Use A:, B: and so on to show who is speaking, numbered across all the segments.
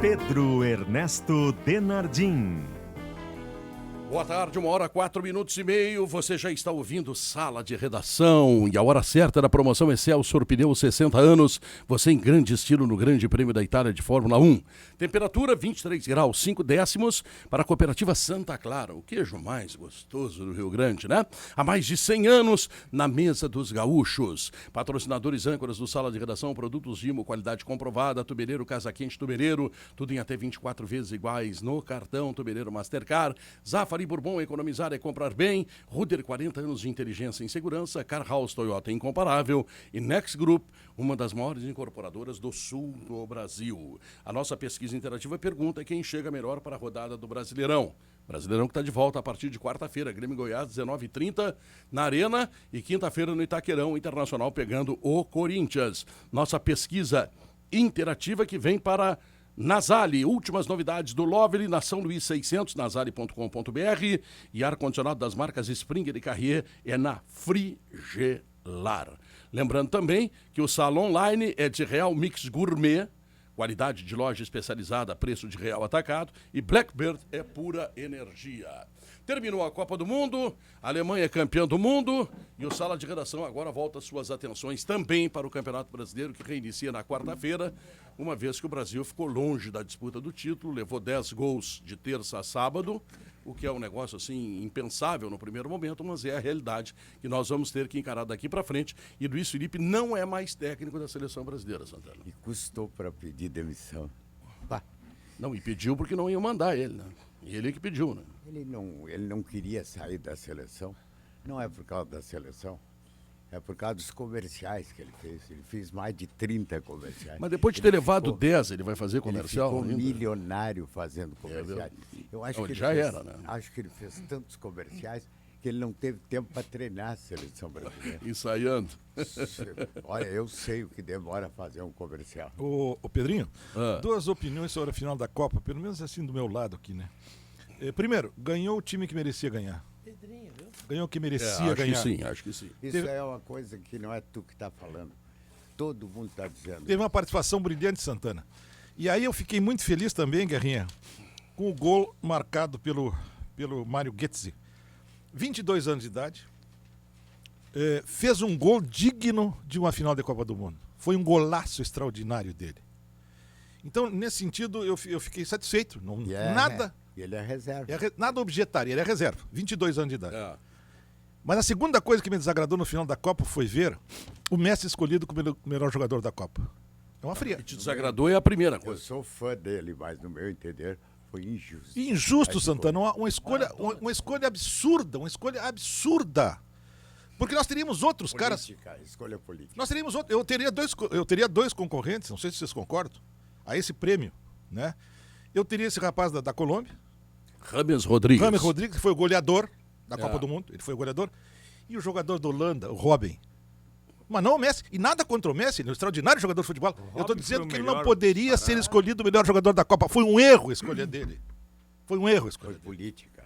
A: Pedro Ernesto Denardim.
B: Boa tarde, 1h04:30. Você já está ouvindo Sala de Redação e a hora certa da promoção Excelsior Pneus 60 anos. Você em grande estilo no Grande Prêmio da Itália de Fórmula 1. Temperatura 23 graus 5 décimos para a Cooperativa Santa Clara. O queijo mais gostoso do Rio Grande, né? Há mais de 100 anos na mesa dos gaúchos. Patrocinadores âncoras do Sala de Redação, produtos Gimo, qualidade comprovada, Tubeleiro, Casa Quente Tubeleiro, tudo em até 24 vezes iguais no cartão Tubeleiro Mastercard. Zafari Bourbon, economizar é comprar bem. Ruder, 40 anos de inteligência em segurança. Car House Toyota incomparável. E Next Group, uma das maiores incorporadoras do sul do Brasil. A nossa pesquisa interativa pergunta quem chega melhor para a rodada do Brasileirão. Brasileirão que está de volta a partir de quarta-feira. Grêmio Goiás, 19h30 na Arena. E quinta-feira no Itaquerão, Internacional pegando o Corinthians. Nossa pesquisa interativa que vem para Nasali, últimas novidades do Lovely na São Luís 600, nasali.com.br, e ar-condicionado das marcas Springer e Carrier é na Frigelar. Lembrando também que o Salão Online é de Real Mix Gourmet, qualidade de loja especializada, preço de real atacado, e Blackbird é pura energia. Terminou a Copa do Mundo, a Alemanha é campeã do mundo e o Sala de Redação agora volta suas atenções também para o Campeonato Brasileiro, que reinicia na quarta-feira, uma vez que o Brasil ficou longe da disputa do título, levou 10 gols de terça a sábado, o que é um negócio assim impensável no primeiro momento, mas é a realidade que nós vamos ter que encarar daqui para frente. E Luiz Felipe não é mais técnico da seleção brasileira, Santana.
C: E custou para pedir demissão.
B: Não, e pediu porque não ia mandar ele, né? E ele que pediu, né?
C: Ele não queria sair da seleção. Não é por causa da seleção. É por causa dos comerciais que ele fez. Ele fez mais de 30 comerciais.
B: Mas depois de ter levado 10, ele vai fazer comercial?
C: Ele ficou milionário fazendo comerciais. Eu acho que
B: já era, né?
C: Acho que ele fez tantos comerciais que ele não teve tempo para treinar a seleção brasileira.
B: Ensaiando.
C: Olha, eu sei o que demora a fazer um comercial.
D: Ô Pedrinho, duas opiniões sobre a final da Copa, pelo menos assim do meu lado aqui, né? Primeiro, ganhou o time que merecia ganhar.
E: Pedrinho, viu?
D: Ganhou o que merecia ganhar.
B: Acho que sim.
C: Isso é uma coisa que não é tu que está falando. Todo mundo está dizendo.
D: Teve uma participação brilhante, Santana. E aí eu fiquei muito feliz também, Guerrinha, com o gol marcado pelo Mário Götze. 22 anos de idade. Fez um gol digno de uma final de Copa do Mundo. Foi um golaço extraordinário dele. Então, nesse sentido, eu fiquei satisfeito. Nada.
C: Ele é reserva.
D: Nada objetar, ele é reserva. 22 anos de idade. Mas a segunda coisa que me desagradou no final da Copa foi ver o Messi escolhido como melhor jogador da Copa. É uma fria.
B: O que te desagradou é a primeira
C: Eu
B: coisa.
C: sou fã dele, mas no meu entender foi injusto.
D: Injusto, Santana. Uma escolha absurda. Uma escolha absurda. Porque nós teríamos outros
C: Política,
D: caras.
C: escolha política.
D: Nós teríamos outros. Eu teria dois concorrentes, não sei se vocês concordam, a esse prêmio, né? Eu teria esse rapaz da Colômbia,
B: James Rodrigues,
D: que foi o goleador da Copa do Mundo, ele foi o goleador, e o jogador da Holanda, o Robin. Mas não o Messi, e nada contra o Messi, ele é um extraordinário jogador de futebol. Eu estou dizendo que ele não poderia ser escolhido o melhor jogador da Copa. Foi um erro a escolha dele. Foi um erro a escolha
C: Foi
D: dele.
C: política.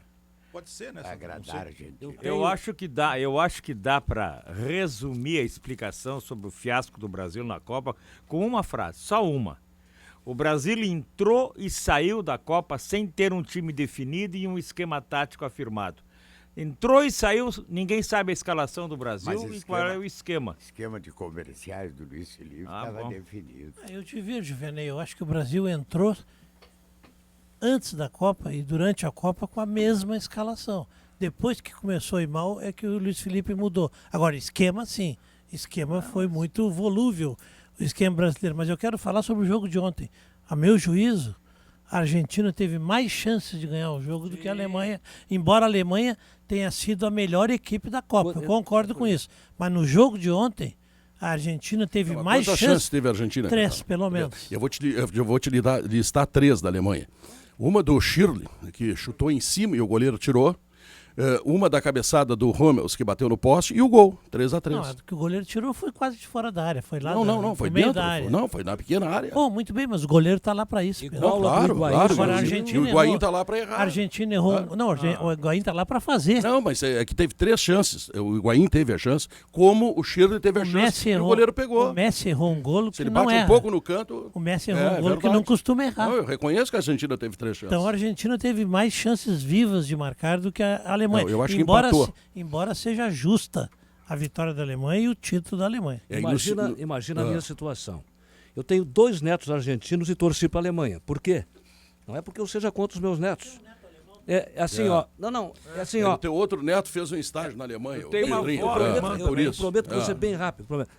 D: Pode ser, né?
C: Agradar a gente.
F: Eu acho que dá para resumir a explicação sobre o fiasco do Brasil na Copa com uma frase, só uma. O Brasil entrou e saiu da Copa sem ter um time definido e um esquema tático afirmado. Entrou e saiu, ninguém sabe a escalação do Brasil e qual é o esquema.
C: Esquema de comerciais do Luiz Felipe estava definido.
E: Eu te vejo, Venei. Eu acho que o Brasil entrou antes da Copa e durante a Copa com a mesma escalação. Depois que começou a ir mal é que o Luiz Felipe mudou. Agora, esquema sim. Esquema foi muito volúvel, o esquema brasileiro. Mas eu quero falar sobre o jogo de ontem. A meu juízo, a Argentina teve mais chances de ganhar o jogo do que a Alemanha, embora a Alemanha tenha sido a melhor equipe da Copa. Eu concordo com isso. Mas no jogo de ontem, a Argentina teve mais chances.
B: Quantas chances teve a Argentina?
E: 3, pelo menos.
B: Eu vou te listar 3 da Alemanha. Uma do Schürrle, que chutou em cima e o goleiro tirou. Uma da cabeçada do Hummels, que bateu no poste, e o gol, 3-3.
E: Não, a que o goleiro tirou foi quase de fora da área. Foi lá
B: Não, foi
E: no meio
B: dentro.
E: da área.
B: Não, foi na pequena área.
E: Bom, muito bem, mas o goleiro tá lá para isso. Pedro.
G: Igual lá
B: Claro,
G: do Higuaín.
B: claro.
E: Agora a
B: mas
E: Argentina
B: o Higuaín
E: errou.
B: tá lá para errar.
E: A Argentina errou. Não, o Higuaín tá lá para fazer.
B: Não, mas é que teve 3 chances. O Higuaín teve a chance, como o Schirrle teve a
E: O
B: chance
E: Messi
B: e
E: errou.
B: o goleiro pegou.
E: O Messi errou um golo
B: Se
E: que
B: ele
E: não
B: bate
E: erra.
B: um pouco no canto...
E: O Messi errou um golo que
B: verdade.
E: não costuma errar.
B: Não, eu reconheço que a Argentina teve 3 chances.
E: Então a Argentina teve mais chances vivas de marcar do que a Alemanha.
B: Não, eu acho que
E: embora,
B: empatou.
E: embora seja justa a vitória da Alemanha e o título da Alemanha.
B: É, e
G: Imagina a minha situação. Eu tenho 2 netos argentinos e torci para a Alemanha. Por quê? Não é porque eu seja contra os meus netos. É assim, ó. Não, é assim, ó.
B: O teu outro neto fez um estágio na Alemanha.
F: Tem uma
B: Pedrinho.
F: avó,
B: Por
G: Eu
B: isso.
G: prometo que vou ser bem rápido. Prometo.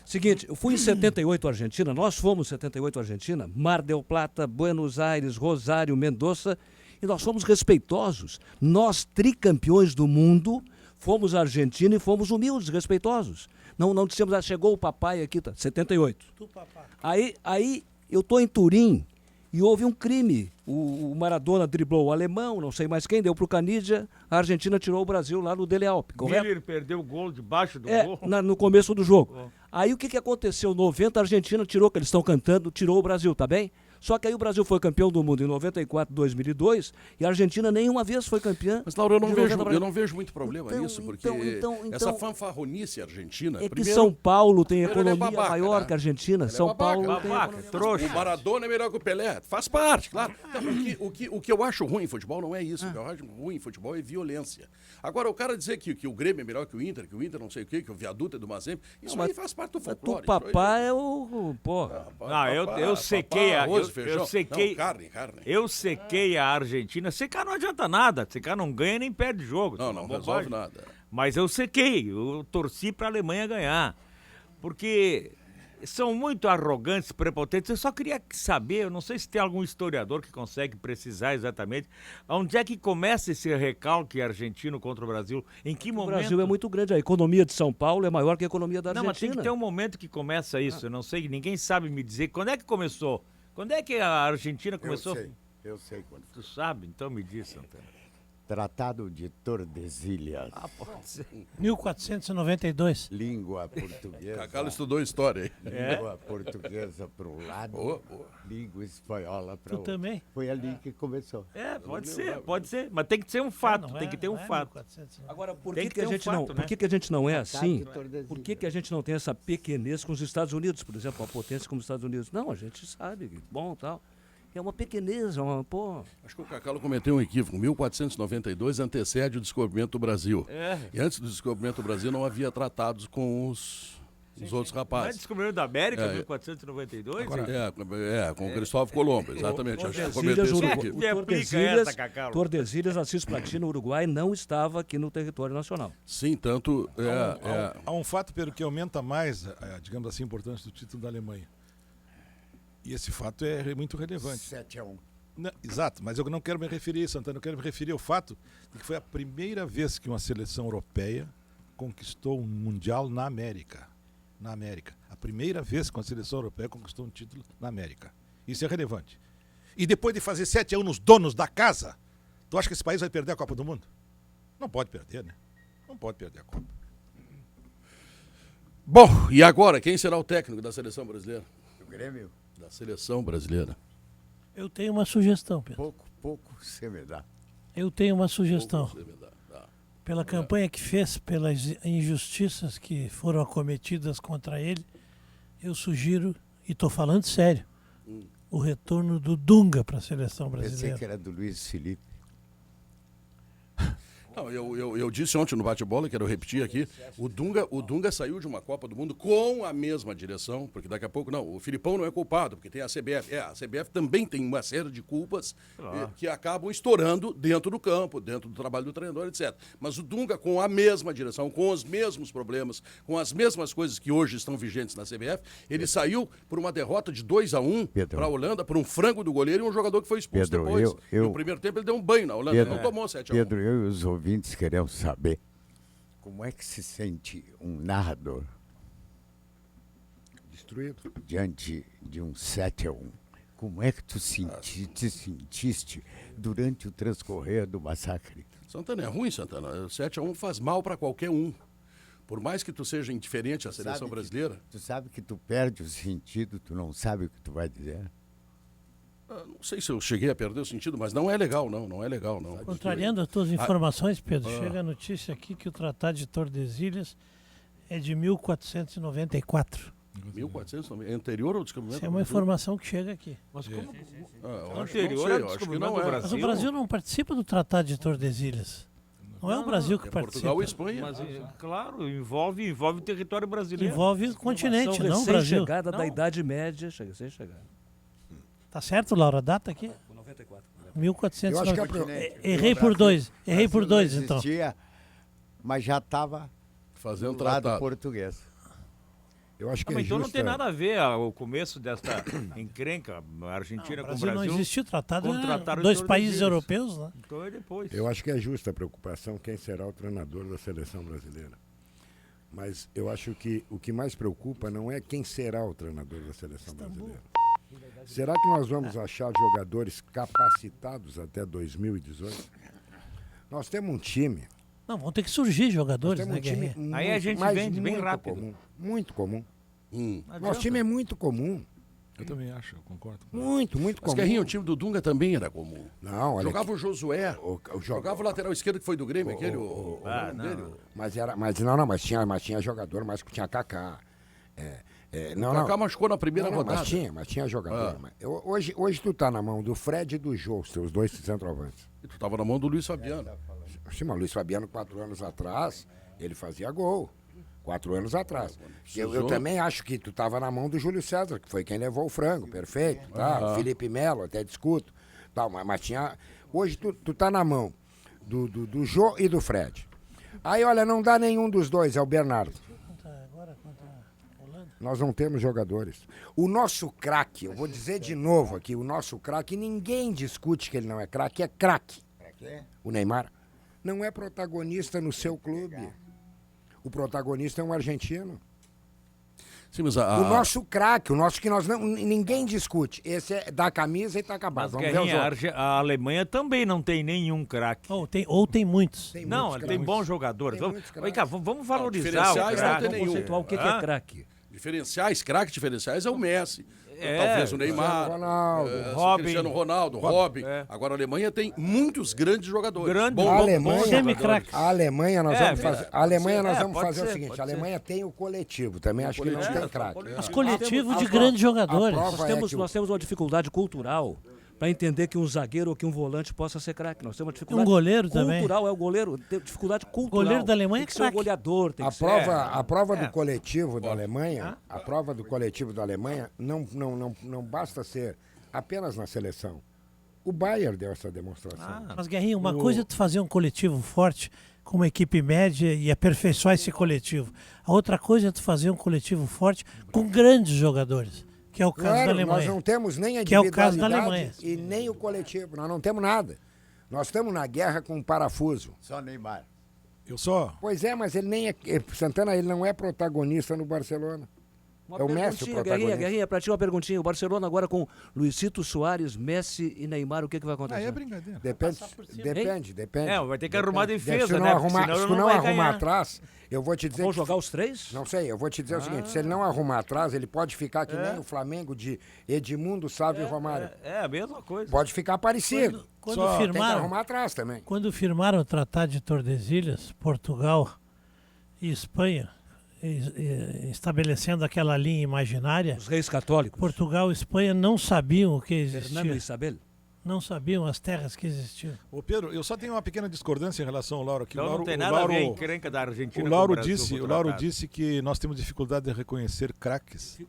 G: Seguinte, eu fui em 78 Argentina, nós fomos em 78 Argentina, Mar del Plata, Buenos Aires, Rosário, Mendoza, e nós fomos respeitosos. Nós, tricampeões do mundo, fomos à Argentina e fomos humildes, respeitosos. Não dissemos, chegou o papai aqui, tá? 78. Aí eu tô em Turim e houve um crime. O Maradona driblou o alemão, não sei mais quem, deu pro Canidia, a Argentina tirou o Brasil lá no Dele Alpe, correto?
F: Miller perdeu o gol debaixo do
G: É,
F: gol.
G: no começo do jogo. Aí o que aconteceu? 90 a Argentina tirou, que eles estão cantando, tirou o Brasil, tá bem? Só que aí o Brasil foi campeão do mundo em 94, 2002, e a Argentina nenhuma vez foi campeã.
B: Mas, Laura,
G: de 90 pra-
B: eu não vejo muito problema
G: Então,
B: nisso, porque
G: então-
B: essa fanfarronice argentina...
G: É que
B: primeiro,
G: São Paulo tem
B: primeiro ele é
G: economia
B: babaca,
G: maior
B: né?
G: que a Argentina.
B: Ele é
G: São
B: babaca.
G: Paulo tem
F: Babaca,
G: economia-
F: trouxa.
B: O Maradona é melhor que o Pelé. Faz parte, claro. Não, o que eu acho ruim em futebol não é isso. O que eu acho ruim em futebol é violência. Agora, o cara dizer que o Grêmio é melhor que o Inter não sei o quê, que o Viaduto é do Mazembe, isso aí faz parte do folclore.
G: Tu papá é o... Pô,
F: Não, eu sequei a...
B: arroz,
F: Eu
B: feijão.
F: sequei...
B: Não, carne.
F: Eu sequei a Argentina. Secar não adianta nada. Secar não ganha nem perde jogo.
B: Não,
F: isso é
B: não
F: uma
B: resolve
F: bobagem.
B: nada.
F: Mas eu sequei. Eu torci para a Alemanha ganhar. Porque são muito arrogantes, prepotentes. Eu só queria saber, eu não sei se tem algum historiador que consegue precisar exatamente, onde é que começa esse recalque argentino contra o Brasil? Em que
G: o
F: momento?
G: Brasil é muito grande. A economia de São Paulo é maior que a economia da
F: Não, mas tem
G: Argentina.
F: que ter um momento que começa isso. Eu não sei, ninguém sabe me dizer. Quando é que começou? Quando é que a Argentina começou?
C: Eu sei quando foi.
F: Tu sabe? Então me diz, Santana.
C: Tratado de Tordesilhas.
F: Pode ser.
E: 1492.
C: Língua portuguesa.
B: Cacalo estudou história aí.
C: Língua portuguesa para um lado,
B: Boa.
C: língua espanhola para
E: Tu
C: o outro.
E: também?
C: Foi ali que começou.
F: É, pode ser. Mas tem que ser um fato, tem que ter um fato.
E: 1492.
G: Agora, por
F: Tem
G: que,
F: que
G: que a
F: ter um
G: gente
F: fato,
G: não,
F: né?
G: por que, que a gente não é assim?
C: de Tordesilhas.
G: Por que, que a gente não tem essa pequenez com os Estados Unidos, por exemplo, uma potência como os Estados Unidos? Não, a gente sabe, bom, tal. É uma pequenez, pô.
B: Acho que o Cacalo cometeu um equívoco. 1492 antecede o descobrimento do Brasil.
F: É.
B: E antes do descobrimento do Brasil não havia tratados com os outros
F: Não é
B: rapazes.
F: descobrimento da América,
B: É.
F: 1492?
B: Com o Cristóvão Colombo, exatamente. Acho que cometeu
G: Tordesilhas,
B: esse
G: Uruguai.
B: equívoco.
F: Me aplica essa, Cacalo.
G: Tordesilhas, Assis Platino, Uruguai, não estava aqui no território nacional.
B: Sim, tanto...
D: Há um fato, Pedro, que aumenta mais, digamos assim, a importância do título da Alemanha. E esse fato é muito relevante.
C: 7-1.
D: Exato, mas eu não quero me referir a isso, Santana. Eu quero me referir ao fato de que foi a primeira vez que uma seleção europeia conquistou um Mundial na América. Na América. A primeira vez que uma seleção europeia conquistou um título na América. Isso é relevante. E depois de fazer 7-1 nos donos da casa, tu acha que esse país vai perder a Copa do Mundo? Não pode perder, né? Não pode perder a Copa.
B: Bom, e agora, quem será o técnico da seleção brasileira?
C: O Grêmio,
B: Da seleção brasileira.
E: Eu tenho uma sugestão, Pedro.
C: pouco você me dá.
E: Eu tenho uma sugestão.
B: Você me dá. Tá.
E: Pela campanha que fez, pelas injustiças que foram acometidas contra ele, eu sugiro, e estou falando sério, o retorno do Dunga para a seleção
C: Pensei
E: brasileira.
C: que era do Luiz Felipe.
B: Não, eu disse ontem no bate-bola, quero repetir aqui, o Dunga saiu de uma Copa do Mundo com a mesma direção, porque daqui a pouco, não, o Filipão não é culpado, porque tem a CBF. A CBF também tem uma série de culpas que acabam estourando dentro do campo, dentro do trabalho do treinador, etc. Mas o Dunga, com a mesma direção, com os mesmos problemas, com as mesmas coisas que hoje estão vigentes na CBF, ele saiu por uma derrota de 2-1
C: Pedro.
B: para a Holanda, por um frango do goleiro e um jogador que foi expulso
C: Pedro,
B: depois.
C: eu-
B: No primeiro tempo ele deu um banho na Holanda,
C: Pedro,
B: ele não tomou 7-1.
C: Pedro, eu e os ouvintes queremos saber como é que se sente um narrador
D: Destruído.
C: diante de um 7-1. Como é que tu te sentiste durante o transcorrer do massacre?
B: Santana é ruim, Santana. 7-1 faz mal para qualquer um. Por mais que tu seja indiferente à seleção brasileira.
C: Tu sabe que tu perde o sentido, tu não sabe o que tu vai dizer.
B: Não sei se eu cheguei a perder o sentido, mas não é legal, não é legal, não.
E: Contrariando as tuas informações, Pedro, chega a notícia aqui que o Tratado de Tordesilhas é de 1494.
B: 1490, é anterior ao descobrimento?
E: Essa é uma informação que chega aqui.
F: Mas como?
B: Eu acho que
F: Anterior
B: não
F: ao
B: sei, eu acho que
F: descobrimento
B: não
F: do
B: é.
E: Mas o Brasil não participa do Tratado de Tordesilhas. Não é o Brasil que
B: É
E: participa.
B: Portugal e Espanha.
F: Mas, claro, envolve o território brasileiro.
E: Envolve o continente, não o Brasil.
G: Recém-chegada da
F: Não.
G: Idade Média, recém-chegada.
E: Tá certo, Laura? A data aqui?
G: 94.
E: 1490.
C: Continente.
E: Errei
C: O
E: por
C: Brasil-
E: dois. Errei
C: o
E: por
C: Brasil
E: dois,
C: não
E: então.
C: existia, mas já estava
B: Fazendo
C: do lado
B: tratado.
C: português.
H: Eu acho que
F: Mas
H: é
F: então não
H: justa.
F: tem nada a ver o começo desta encrenca Argentina
E: O
F: com o
E: Brasil não
F: Brasil.
E: existiu tratado, era
F: contrataram
E: dois
F: os
E: países
F: Tordesilhas.
E: europeus, né?
F: Então é depois.
H: Eu acho que é justa a preocupação quem será o treinador da seleção brasileira. Mas eu acho que o que mais preocupa não é quem será o treinador da seleção brasileira. Será que nós vamos achar jogadores capacitados até 2018? Nós temos um time.
E: Não, vão ter que surgir
H: Nós
E: jogadores,
H: temos
E: né,
H: um time
E: Guerrinha?
F: Aí a gente
H: mas
F: vende bem
H: muito
F: rápido.
H: comum, muito comum.
B: Hum.
H: Nosso time é muito comum.
D: Eu também acho, eu concordo.
H: Muito
B: Mas,
H: comum.
B: Guerrinho, o time do Dunga também era comum.
H: Não, olha
B: Jogava
H: aqui.
B: o Josué, jogava o lateral esquerdo que foi do Grêmio, aquele, o nome dele.
H: Mas tinha jogador, mas tinha Kaká. Não,
B: O Kaká machucou na primeira
H: Não,
B: rodada.
H: mas tinha jogador. Mas hoje tu tá na mão do Fred e do Jô, os teus dois centroavantes.
B: E tu tava na mão do Luiz Fabiano.
H: Sim, mas o Luiz Fabiano, 4 anos atrás, ele fazia gol. 4 anos atrás. Eu também acho que tu tava na mão do Júlio César, que foi quem levou o frango, perfeito. Tá? O Felipe Melo, até discuto. Tá, mas tinha. Hoje tu tá na mão do Jô e do Fred. Aí, olha, não dá nenhum dos dois, é o Bernardo.
E: Agora contra a Holanda.
H: Nós não temos jogadores. O nosso craque, eu vou dizer de novo aqui, o nosso craque, ninguém discute que ele não é craque, é craque. O Neymar não é protagonista no seu clube. O protagonista é um argentino.
B: Sim, mas
H: O nosso craque, o nosso que ninguém discute. Esse é da camisa e tá acabado.
F: Mas
H: Vamos ver os
F: Guerrinha,
H: outros.
F: a Alemanha também não tem nenhum craque.
E: Ou tem muitos.
H: Tem
F: Não,
H: muitos
F: tem
H: craques.
F: bons jogadores.
H: Tem
F: Vamos,
H: muitos
F: vem cá, vamos valorizar o
B: diferenciais não
F: craque.
B: tem nenhum.
G: Conceitual, o que é craque?
B: Diferenciais, craque diferenciais é o Messi.
F: É,
B: Talvez o Neymar,
H: Cristiano Ronaldo,
F: Robin.
B: Cristiano Ronaldo, Robin.
F: É.
B: Agora a Alemanha tem muitos grandes jogadores.
F: Grande-
B: Bom,
H: A
B: bom,
H: Alemanha,
B: bons
E: Semi-craques.
H: a Alemanha nós
F: É,
H: vamos fazer. A Alemanha nós
F: É,
H: vamos
F: pode
H: fazer o
F: ser,
H: seguinte:
F: pode
H: a Alemanha tem o coletivo, também acho que não
B: coletivo.
H: tem craque.
E: Mas coletivo de grandes jogadores.
H: a prova
G: Nós temos uma dificuldade cultural para entender que um zagueiro ou que um volante possa ser craque. Nós temos uma dificuldade
E: Um goleiro também.
G: cultural, é o goleiro, tem dificuldade cultural.
E: goleiro da Alemanha
G: tem que
E: é
G: ser um
E: craque.
G: goleador, tem
H: A
G: que
H: prova do coletivo da Alemanha, a prova do coletivo da Alemanha não basta ser apenas na seleção. O Bayern deu essa demonstração.
E: Mas, Guerrinha, uma coisa é tu fazer um coletivo forte com uma equipe média e aperfeiçoar esse coletivo. A outra coisa é tu fazer um coletivo forte com grandes jogadores, que é o caso da
H: Claro, nós
E: Alemanha.
H: não temos nem a
E: Que é o caso da
H: individualidade
E: Alemanha.
H: e nem o coletivo. Nós não temos nada. Nós estamos na guerra com um parafuso.
C: Só Neymar.
D: Eu só.
H: Pois é, mas ele nem é. Santana, ele não é protagonista no Barcelona.
G: Uma
H: É o Messi o
G: perguntinha,
H: protagonista.
G: Guerrinha, pra ti uma perguntinha. O Barcelona agora com Luizito Soares, Messi e Neymar, o que vai acontecer?
D: Aí é brincadeira.
H: Depende.
F: É, vai ter que arrumar a defesa,
H: Se tu não
F: né? Porque
H: arrumar,
F: senão
H: se
F: ele
H: tu
F: não
H: não
F: vai
H: arrumar
F: ganhar.
H: atrás, eu vou te dizer
G: Vão
H: que
G: jogar os três?
H: Não sei, eu vou te dizer o seguinte, se ele não arrumar atrás, ele pode ficar que nem o Flamengo de Edmundo, Sávio e Romário.
F: É a mesma coisa.
H: Pode ficar parecido.
E: Quando
D: Só
H: Tem que
E: firmaram,
H: arrumar atrás também.
E: quando firmaram o Tratado de Tordesilhas, Portugal e Espanha, estabelecendo aquela linha imaginária,
G: Os reis católicos.
E: Portugal e Espanha não sabiam o que
G: Fernando
E: existia.
G: Isabel.
E: Não sabiam as terras que existiam.
D: Ô Pedro, eu só tenho uma pequena discordância em relação ao Lauro aqui.
F: Então
D: o Lauro,
F: não tem
D: o
F: nada
D: Lauro,
F: a ver a encrenca da Argentina
D: o
F: com
D: Lauro
F: Brasil
D: disse,
F: com
D: o Lauro
F: tratado.
D: disse que nós temos dificuldade de reconhecer craques.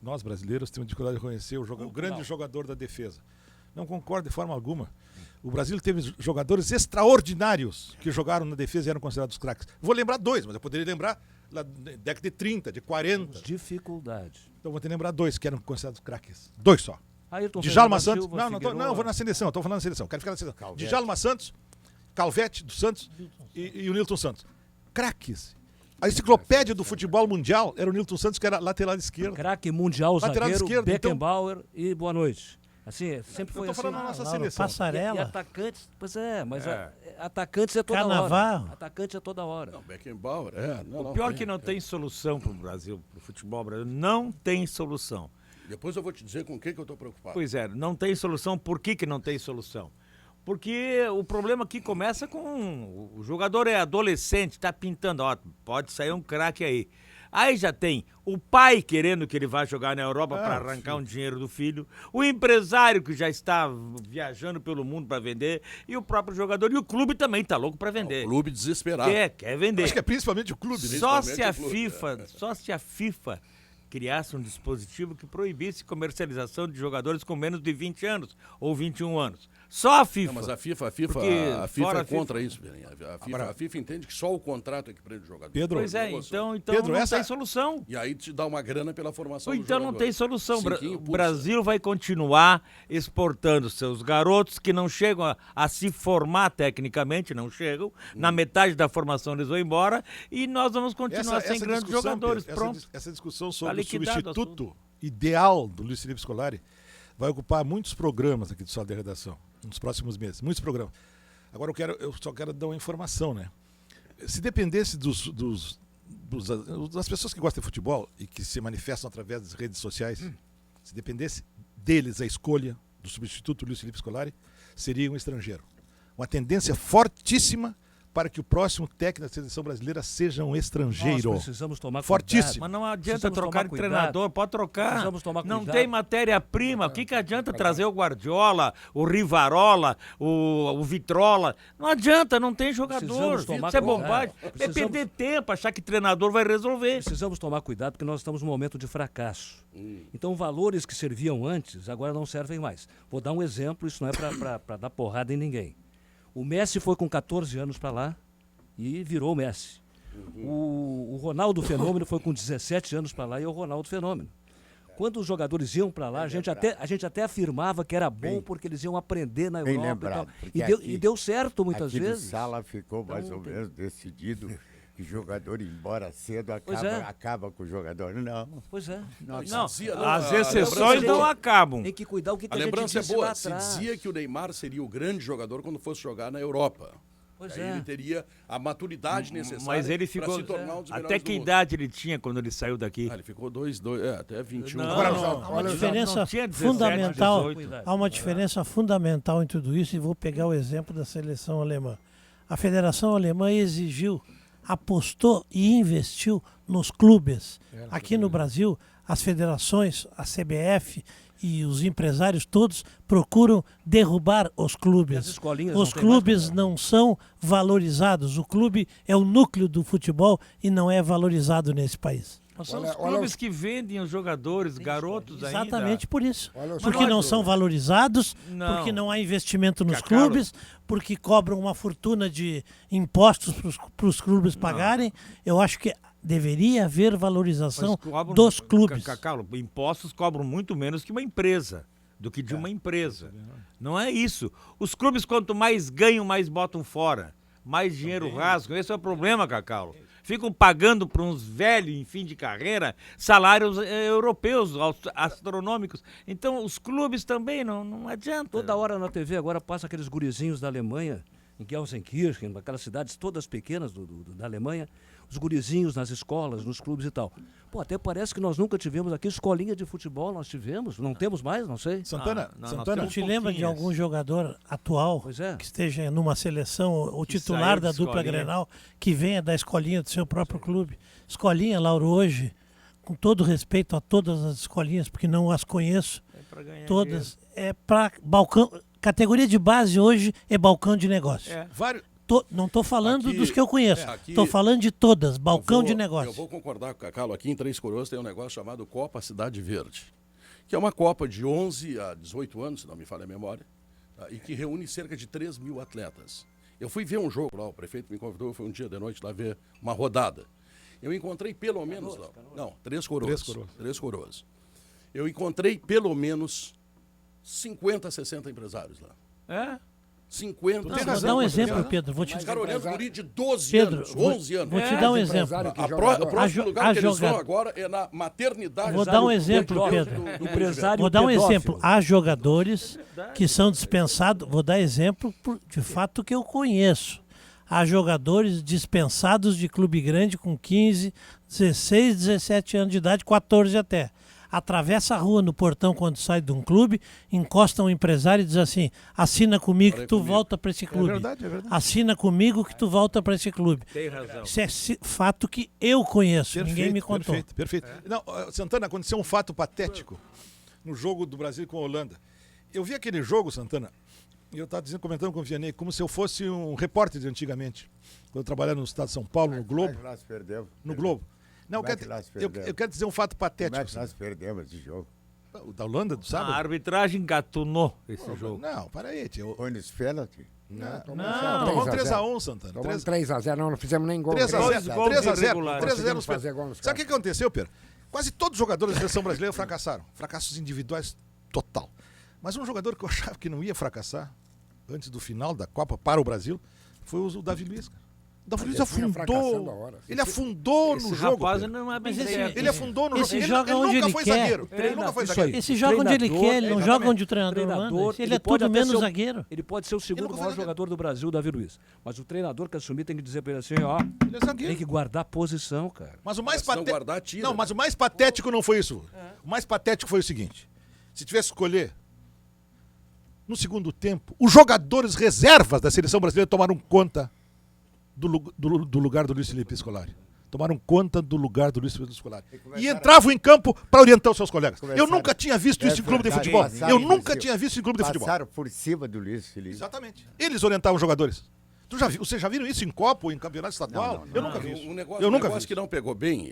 D: Nós brasileiros temos dificuldade de reconhecer o grande jogador da defesa. Não concordo de forma alguma. O Brasil teve jogadores extraordinários que jogaram na defesa e eram considerados craques. Vou lembrar dois, mas eu poderia lembrar da década de 30, de 40.
G: Dificuldade.
D: Então vou te lembrar dois que eram considerados craques. Dois só.
G: Ayrton
D: Djalma
G: Fernando
D: Santos.
G: Silva,
D: Não, eu vou na seleção, estou falando na seleção. Quero ficar na seleção.
C: Calvete.
D: Djalma Santos, Calvete do Santos e o Nilton Santos. Craques. A enciclopédia do futebol mundial era o Nilton Santos, que era lateral esquerdo.
G: Craque mundial,
D: Lateral
G: zagueiro,
D: esquerdo, então-
G: Beckenbauer e boa noite. Assim, sempre
D: Eu
G: foi
D: tô
G: assim.
D: falando da nossa
E: Lauro,
D: seleção.
E: Passarela.
G: E atacantes, pois é, mas
F: É.
G: atacantes é toda
E: Carnaval.
G: hora. Atacante é toda hora.
B: Não, Beckenbauer,
F: O pior é que não tem solução pro Brasil, pro futebol brasileiro. Não tem solução.
B: Depois eu vou te dizer com o que eu tô preocupado.
F: Pois é, não tem solução. Por que não tem solução? Porque o problema aqui começa com o jogador é adolescente, tá pintando, ó, pode sair um craque aí. Aí já tem o pai querendo que ele vá jogar na Europa para arrancar um dinheiro do filho, o empresário que já está viajando pelo mundo para vender e o próprio jogador. E o clube também tá louco para vender.
B: O clube desesperado.
F: Quer vender.
D: Acho que é principalmente o clube, né?
F: Só
B: Principalmente
F: se a FIFA criasse um dispositivo que proibisse comercialização de jogadores com menos de 20 anos ou 21 anos. Só a FIFA.
B: Não, mas a FIFA
F: Porque fora
B: é
F: a
B: contra isso, Belinha. A FIFA entende que só o contrato é que prende o jogador.
D: Pedro,
F: Pois é,
B: Negociou.
F: então
D: Pedro,
F: não
D: essa-
F: tem solução.
B: E aí te dá uma grana pela formação do
F: Então não
B: jogador.
F: tem solução.
B: Cinquinho
F: O
B: pulsa.
F: Brasil vai continuar exportando seus garotos que não chegam a se formar tecnicamente, não chegam. Na metade da formação eles vão embora e nós vamos continuar sem grandes
D: discussão,
F: jogadores.
D: Pedro,
F: Pronto.
D: essa discussão
F: Tá
D: sobre o
F: liquidado o
D: substituto ideal do Luiz Felipe Scolari vai ocupar muitos programas aqui do Sala de Redação, nos próximos meses. Muitos programas. Agora eu só quero dar uma informação, né? Se dependesse das pessoas que gostam de futebol e que se manifestam através das redes sociais, se dependesse deles a escolha do substituto Luiz Felipe Scolari, seria um estrangeiro. Uma tendência fortíssima para que o próximo técnico da seleção brasileira seja um estrangeiro.
G: Nós precisamos tomar
D: Fortíssimo.
G: cuidado.
F: Mas não adianta
G: Precisamos
F: trocar de
G: tomar cuidado.
F: treinador, pode trocar.
G: Precisamos tomar
F: Não
G: cuidado.
F: tem matéria-prima. O que adianta trazer o Guardiola, o Rivarola, o Vitrola? Não adianta, não tem jogador.
G: Precisamos tomar
F: Isso é
G: cuidado.
F: bobagem. É
G: Precisamos-
F: perder tempo, achar que treinador vai resolver.
G: Precisamos tomar cuidado porque nós estamos num momento de fracasso. Então, valores que serviam antes, agora não servem mais. Vou dar um exemplo, isso não é para dar porrada em ninguém. O Messi foi com 14 anos para lá e virou o Messi. O Ronaldo Fenômeno foi com 17 anos para lá e é o Ronaldo Fenômeno. Quando os jogadores iam para lá, a gente até afirmava que era bom porque eles iam aprender na
C: bem
G: Europa
C: lembrado,
G: e
C: porque
G: tal.
C: aqui-
G: E deu certo muitas
C: Aqui
G: vezes.
C: no Sala ficou mais
G: Então,
C: ou menos decidido que o jogador ir embora cedo
G: Pois
C: acaba com o jogador. Não.
G: Pois é.
F: Não,
B: Dizia,
F: as
B: a
F: exceções
B: lembrança é
F: não
B: boa.
F: acabam.
G: Tem que cuidar o que
B: A
G: a gente
B: lembrança é
G: disse
B: boa.
G: lá
B: Se
G: atrás.
B: dizia que o Neymar seria o grande jogador quando fosse jogar na Europa.
G: Pois
B: Aí
G: é.
B: ele teria a maturidade necessária
F: Mas ele
B: para
F: ficou.
B: se tornar um dos melhores
F: Até
B: do
F: que
B: mundo.
F: idade ele tinha quando ele saiu daqui?
B: Ele ficou até 21.
F: Não,
D: Agora,
F: não,
D: Oswaldo,
E: Há uma
D: olha,
E: diferença
F: não tinha 17,
E: fundamental.
F: 18.
E: Há uma diferença fundamental em tudo isso e vou pegar o exemplo da seleção alemã. A Federação Alemã exigiu, apostou e investiu nos clubes. Aqui no Brasil, as federações, a CBF e os empresários todos procuram derrubar os
G: E as
E: clubes.
G: escolinhas
E: Os
G: não têm
E: clubes
G: mais
E: não são valorizados. O clube é o núcleo do futebol e não é valorizado nesse país.
F: Mas são
H: Olha-
F: os
H: olha
F: clubes
H: os-
F: que vendem os jogadores, garotos ainda.
E: Exatamente por isso.
H: Olha os
E: Porque não
H: quadros.
E: são valorizados,
F: Não.
E: porque não há investimento nos
F: Cacalo.
E: clubes, porque cobram uma fortuna de impostos para os clubes pagarem. Eu acho que deveria haver valorização
F: Mas cobram-
E: dos clubes.
F: Cacalo, impostos cobram muito menos que uma empresa, do que de uma empresa. Não é isso. Os clubes, quanto mais ganham, mais botam fora. Mais dinheiro rasgam. Esse é o problema, Cacalo. Ficam pagando para uns velhos em fim de carreira salários europeus, astronômicos. Então, os clubes também não adianta.
G: Toda hora na TV agora passa aqueles gurizinhos da Alemanha, em Gelsenkirchen, naquelas cidades todas pequenas da Alemanha, os gurizinhos nas escolas, nos clubes e tal. Pô, até parece que nós nunca tivemos aqui escolinha de futebol, nós tivemos, não temos mais, não sei.
D: Santana,
F: Não,
D: Santana,
F: nós
E: Te lembra de
F: pouquinhas.
E: algum jogador atual
G: Pois é.
E: que esteja numa seleção, o
F: Que
E: titular
F: saiu
E: da
F: de
E: dupla
F: escolinha.
E: Grenal, que venha da escolinha do seu próprio clube? Escolinha, Lauro, hoje, com todo respeito a todas as escolinhas, porque não as conheço,
F: É pra ganhar
E: todas, é para balcão. Categoria de base hoje é balcão de negócio.
F: dinheiro. É.
D: vários,
E: Não estou falando
B: Aqui-
E: dos que eu conheço,
B: aqui-
E: estou falando de todas, balcão de
B: Eu
E: negócio.
B: vou concordar com o Cacalo. Aqui em Três Coroas tem um negócio chamado Copa Cidade Verde, que é uma Copa de 11 a 18 anos, se não me falha a memória, tá? E que reúne cerca de 3 mil atletas. Eu fui ver um jogo lá, o prefeito me convidou, foi um dia de noite lá ver uma rodada. Eu encontrei pelo menos lá. Não, Três Coroas. Três Coroas. Eu encontrei pelo menos 50, 60 empresários lá.
F: É?
B: 50.
E: Não,
D: tem
E: vou
D: razão,
E: dar um
D: mas
E: exemplo,
D: tem
E: Pedro. Vou te,
B: Os caras olhando guri de 12
E: Pedro,
B: anos, 11 anos.
E: vou te dar um exemplo.
B: O próximo lugar que eles
E: jogada-
B: vão agora é na maternidade.
E: Vou dar um exemplo,
B: do-
E: Pedro.
B: do- do-
G: Empresário
E: Vou dar um
G: pedófilo.
E: exemplo. Há jogadores que são dispensados. Vou dar exemplo de fato que eu conheço. Há jogadores dispensados de clube grande com 15, 16, 17 anos de idade, 14 até. Atravessa a rua no portão quando sai de um clube, encosta um empresário e diz assim: assina comigo que tu volta para esse clube.
D: verdade, é verdade.
E: Assina comigo que tu volta para esse clube.
F: Tem razão.
E: Isso é fato que eu conheço, ninguém me contou.
D: Perfeito. Não, Santana, aconteceu um fato patético no jogo do Brasil com a Holanda. Eu vi aquele jogo, Santana, e eu estava comentando com o Vianney, como se eu fosse um repórter de antigamente. Quando eu trabalhava no estado de São Paulo, no Globo.
C: Como é que nós perdemos?
D: No Globo. Não,
C: Como é que nós
D: eu
C: perdemos?
D: quero dizer um fato
C: Como é
D: patético.
C: que nós perdemos esse jogo?
D: O da Holanda, do
F: A
D: sábado?
F: arbitragem gatunou esse jogo.
D: Não, para aí, tio.
C: Foi nos pênaltis?
D: Tomamos 3x1, Santana.
H: Tomamos 3x0, não fizemos nem gol.
F: 3 gols
D: 3x0.
F: irregulares.
D: 3x0
H: Conseguimos fazer gol nos
D: Sabe o que aconteceu, Pedro? Quase todos os jogadores da seleção brasileira fracassaram. Fracassos individuais total. Mas um jogador que eu achava que não ia fracassar antes do final da Copa para o Brasil foi o Davi Luiz. cara. O Davi Luiz
H: Ele vinha fracassando a
D: afundou.
H: hora.
D: Ele afundou
F: Esse
D: no jogo.
F: rapaz
D: Pedro.
F: não é bem
E: Mas esse-
F: certo.
D: Ele afundou no
E: Esse
D: jogo.
E: joga
D: ele
E: onde
D: nunca
E: ele
D: foi
E: quer.
D: zagueiro. Ele nunca foi
G: Isso
D: zagueiro.
G: aí.
E: Esse joga onde ele
G: Treinador,
E: quer, ele não
D: exatamente.
E: joga onde o treinador manda. Ele é
G: pode
E: tudo
G: até
E: menos
G: ser o-
E: zagueiro.
G: Ele pode ser o segundo
D: nunca foi
G: maior
D: zagueiro.
G: jogador do Brasil, o Davi Luiz. Mas o treinador que assumir tem que dizer pra ele assim, ó,
D: Ele é zagueiro.
G: tem que guardar posição, cara.
D: Mas o mais
B: Se não
D: patético.
B: guardar, tira.
D: Não, mas o mais patético não foi isso. O mais patético foi o seguinte: se tivesse que escolher, no segundo tempo, os jogadores reservas da seleção brasileira tomaram conta do lugar do Luiz Felipe Scolari. Tomaram conta do lugar do Luiz Felipe Scolari. E entravam em campo para orientar os seus colegas. Eu nunca tinha visto isso em clube de futebol. Eu nunca tinha visto isso em clube de futebol.
C: Passaram por cima do Luiz Felipe.
D: Exatamente. Eles orientavam os jogadores. Vocês já viram isso em Copa ou em campeonato estadual? Eu nunca vi isso.
B: Um negócio,
D: Eu
B: um
D: nunca vi
B: negócio
D: isso.
B: que não pegou bem.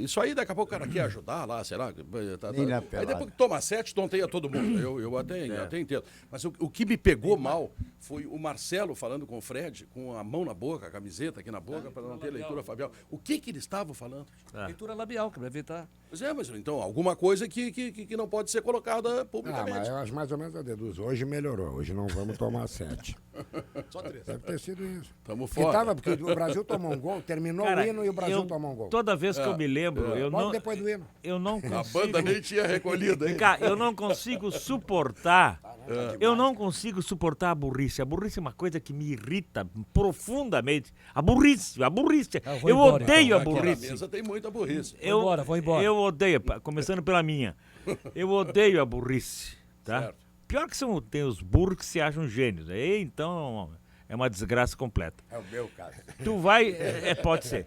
B: Isso aí, daqui a pouco o cara quer ajudar lá, sei lá.
C: Nem na
B: Aí
C: pelada.
B: depois que toma 7, tonteia todo mundo. Eu até entendo. Mas o que me pegou mal foi o Marcelo falando com o Fred, com a mão na boca, a camiseta aqui na boca, para não ter leitura fabial. O que eles estavam falando?
G: Leitura labial, que vai evitar.
B: Pois é, mas então, alguma coisa que não pode ser colocada
H: Ah,
B: publicamente.
H: mas eu acho mais ou menos a deduzo. Hoje melhorou. Hoje não vamos tomar 7.
D: Só 3.
H: Deve ter sido isso.
B: Tamo
H: Porque,
B: fora.
H: porque o Brasil tomou um gol, terminou
F: Cara,
H: o hino e o Brasil
F: eu-
H: tomou um gol.
F: Toda vez que eu me lembro, eu
H: Logo
F: não,
H: depois do hino.
F: eu não
B: A
F: consigo...
B: banda nem tinha recolhido aí.
F: Cara, eu não consigo suportar. Eu não consigo suportar a burrice. A burrice é uma coisa que me irrita profundamente. A burrice, a burrice.
G: Eu vou
F: Eu
G: embora,
F: odeio
G: então.
F: a
B: Aqui na
F: burrice.
B: mesa tem muita burrice.
G: Vou embora.
F: Eu odeio, começando pela minha. Eu odeio a burrice, tá?
B: Certo.
F: Pior que tem os burros que se acham gênios. Aí, então, é uma desgraça completa.
C: É o meu caso.
F: Tu vai... pode ser.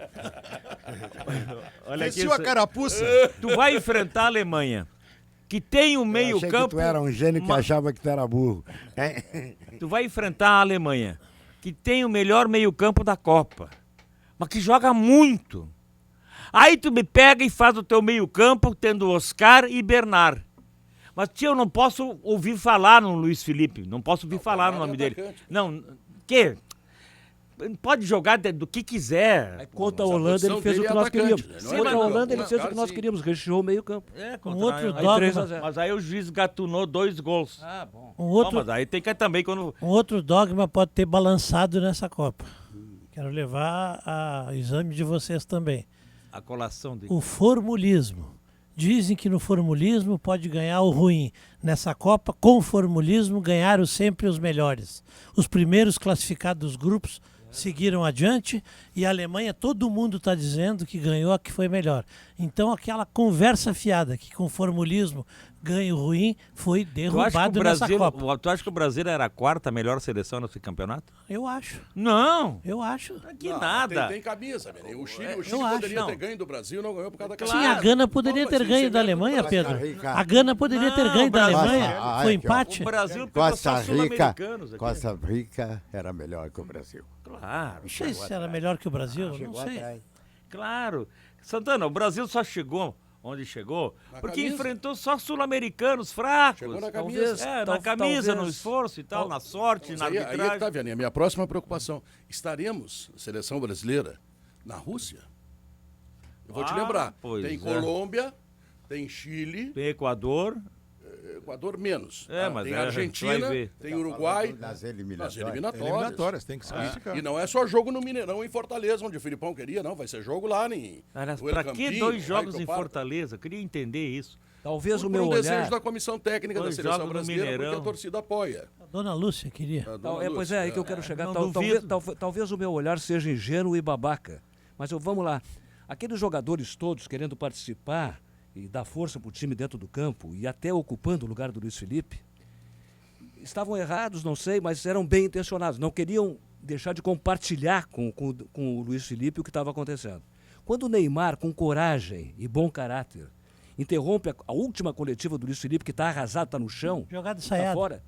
F: Olha aqui.
D: Vestiu a carapuça.
F: Tu vai enfrentar a Alemanha, que tem um
H: Eu
F: meio
H: achei
F: campo...
H: que tu era um gênio que
F: ma-
H: achava que tu era burro.
F: Tu vai enfrentar a Alemanha, que tem o melhor meio-campo da Copa, mas que joga muito. Aí tu me pega e faz o teu meio-campo tendo Oscar e Bernard. Mas tio, eu não posso ouvir falar no Luiz Felipe, não posso ouvir falar no nome dele.
B: atacante.
F: Não, que? Pode jogar do que quiser.
G: Aí contra a
B: Mas a
G: Holanda
B: posição
G: ele fez o
B: dele
G: que
B: é
G: nós
B: atacante,
G: queríamos.
B: né?
F: Sim,
G: Contra a
F: mas
G: Holanda ele
B: não,
G: fez o
B: cara,
G: que nós
B: sim.
G: queríamos, recheou o meio campo.
E: Um outro
G: Aí
E: dogma,
G: 3-0.
F: Mas aí o juiz gatunou 2 gols.
G: Ah, bom.
E: um outro,
F: Mas aí tem que também quando...
E: um outro dogma pode ter balançado nessa Copa. Quero levar a exame de vocês também.
F: A colação de...
E: O formulismo. Dizem que no formulismo pode ganhar o ruim. Nessa Copa, com o formulismo, ganharam sempre os melhores. Os primeiros classificados dos grupos seguiram adiante e a Alemanha, todo mundo está dizendo que ganhou a que foi melhor. Então aquela conversa fiada que com formulismo ganha o ruim foi derrubado nessa Copa.
F: Tu acha que o Brasil era a 4ª melhor seleção nesse campeonato?
E: Eu acho,
F: Não,
E: eu acho.
F: que
B: Não,
F: nada.
B: Tem camisa, velho. O Chile
E: acho,
B: poderia
F: não.
B: ter ganho do Brasil, não ganhou por causa da
E: Sim, a Gana poderia ter ganho da Alemanha, Pedro.
C: Rica.
E: A Gana poderia ter
F: Não,
E: ganho da
F: Brasil-
E: Alemanha.
C: Ah,
E: Foi
C: aqui, ó.
E: empate.
F: O Brasil pegou
C: Costa
F: só
C: Rica,
F: sul-americanos aqui.
C: Costa Rica era melhor que o Brasil.
F: Claro,
E: Não sei se era melhor que o Brasil, não
C: Chegou
E: sei.
C: atrás.
F: claro. Santana, o Brasil só chegou onde chegou
B: Na
F: porque
B: camisa.
F: enfrentou só sul-americanos fracos.
B: Chegou na
G: Talvez,
B: camisa.
F: Na camisa, no
G: talvez.
F: esforço e tal, na sorte,
B: Mas
F: na
B: aí é que
F: arbitragem.
B: tá, Vianney, a minha próxima preocupação. Estaremos, seleção brasileira, na Rússia? Eu vou te
F: Ah,
B: lembrar.
F: pois
B: Tem
F: é.
B: Colômbia, tem Chile,
F: Tem Equador,
B: Equador menos.
F: Mas
B: tem
F: a gente
B: Argentina,
F: vai ver.
B: tem Uruguai.
C: Nas
B: Nas
C: eliminatórias.
B: eliminatórias.
D: Tem que se classificar.
B: E não é só jogo no Mineirão em Fortaleza, onde o Filipão queria, não. Vai ser jogo lá em.
F: Aliás,
B: no El
F: pra que
B: Campinho,
F: 2 jogos
B: Raio
F: em
B: Parque.
F: Fortaleza? Eu queria entender isso.
G: Talvez o
B: Por
G: meu
B: um desejo
G: olhar...
B: da comissão técnica da
F: 2
B: seleção
F: jogos no
B: brasileira, porque
F: Mineirão.
B: a torcida apoia.
E: A dona Lúcia queria.
G: Pois é, aí que eu quero chegar.
F: não
G: Talvez,
F: duvido.
G: talvez o meu olhar seja ingênuo e babaca. Mas vamos lá. Aqueles jogadores todos querendo participar e dar força para o time dentro do campo e até ocupando o lugar do Luiz Felipe, estavam errados, não sei, mas eram bem intencionados. Não queriam deixar de compartilhar com o Luiz Felipe o que estava acontecendo. Quando o Neymar, com coragem e bom caráter, interrompe a última coletiva do Luiz Felipe, que está arrasado, está no chão,
E: Jogada
G: está
E: ensaiada.
G: fora.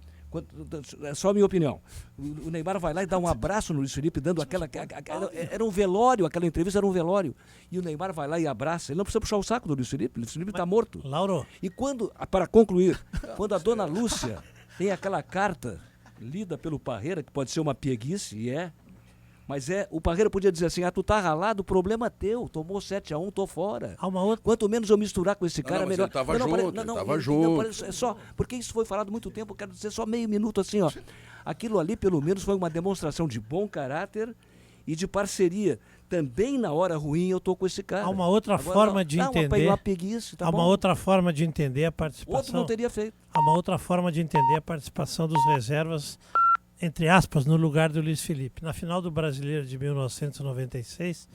G: É só a minha opinião. O Neymar vai lá e dá um abraço no Luiz Felipe, dando era um velório, aquela entrevista era um velório. E o Neymar vai lá e abraça. Ele não precisa puxar o saco do Luiz Felipe. O Luiz Felipe está morto.
E: Lauro,
G: E para concluir, quando a dona Lúcia tem aquela carta lida pelo Parreira, que pode ser uma pieguice, e mas o Parreira podia dizer assim: tu tá ralado, o problema é teu, tomou 7-1, tô fora.
E: há uma outra.
G: Quanto menos eu misturar com esse cara,
B: mas
G: melhor.
B: ele tava junto, junto.
G: É só, porque isso foi falado há muito tempo, eu quero dizer só meio minuto assim, ó. Aquilo ali, pelo menos, foi uma demonstração de bom caráter e de parceria. Também na hora ruim eu tô com esse cara.
E: Há uma outra forma de entender.
G: Uma preguiça, tá
E: Há
G: bom?
E: uma outra forma de entender a
G: Outro
E: participação.
G: não teria feito.
E: Há uma outra forma de entender a participação dos reservas, entre aspas, no lugar do Luiz Felipe. Na final do Brasileiro de 1996,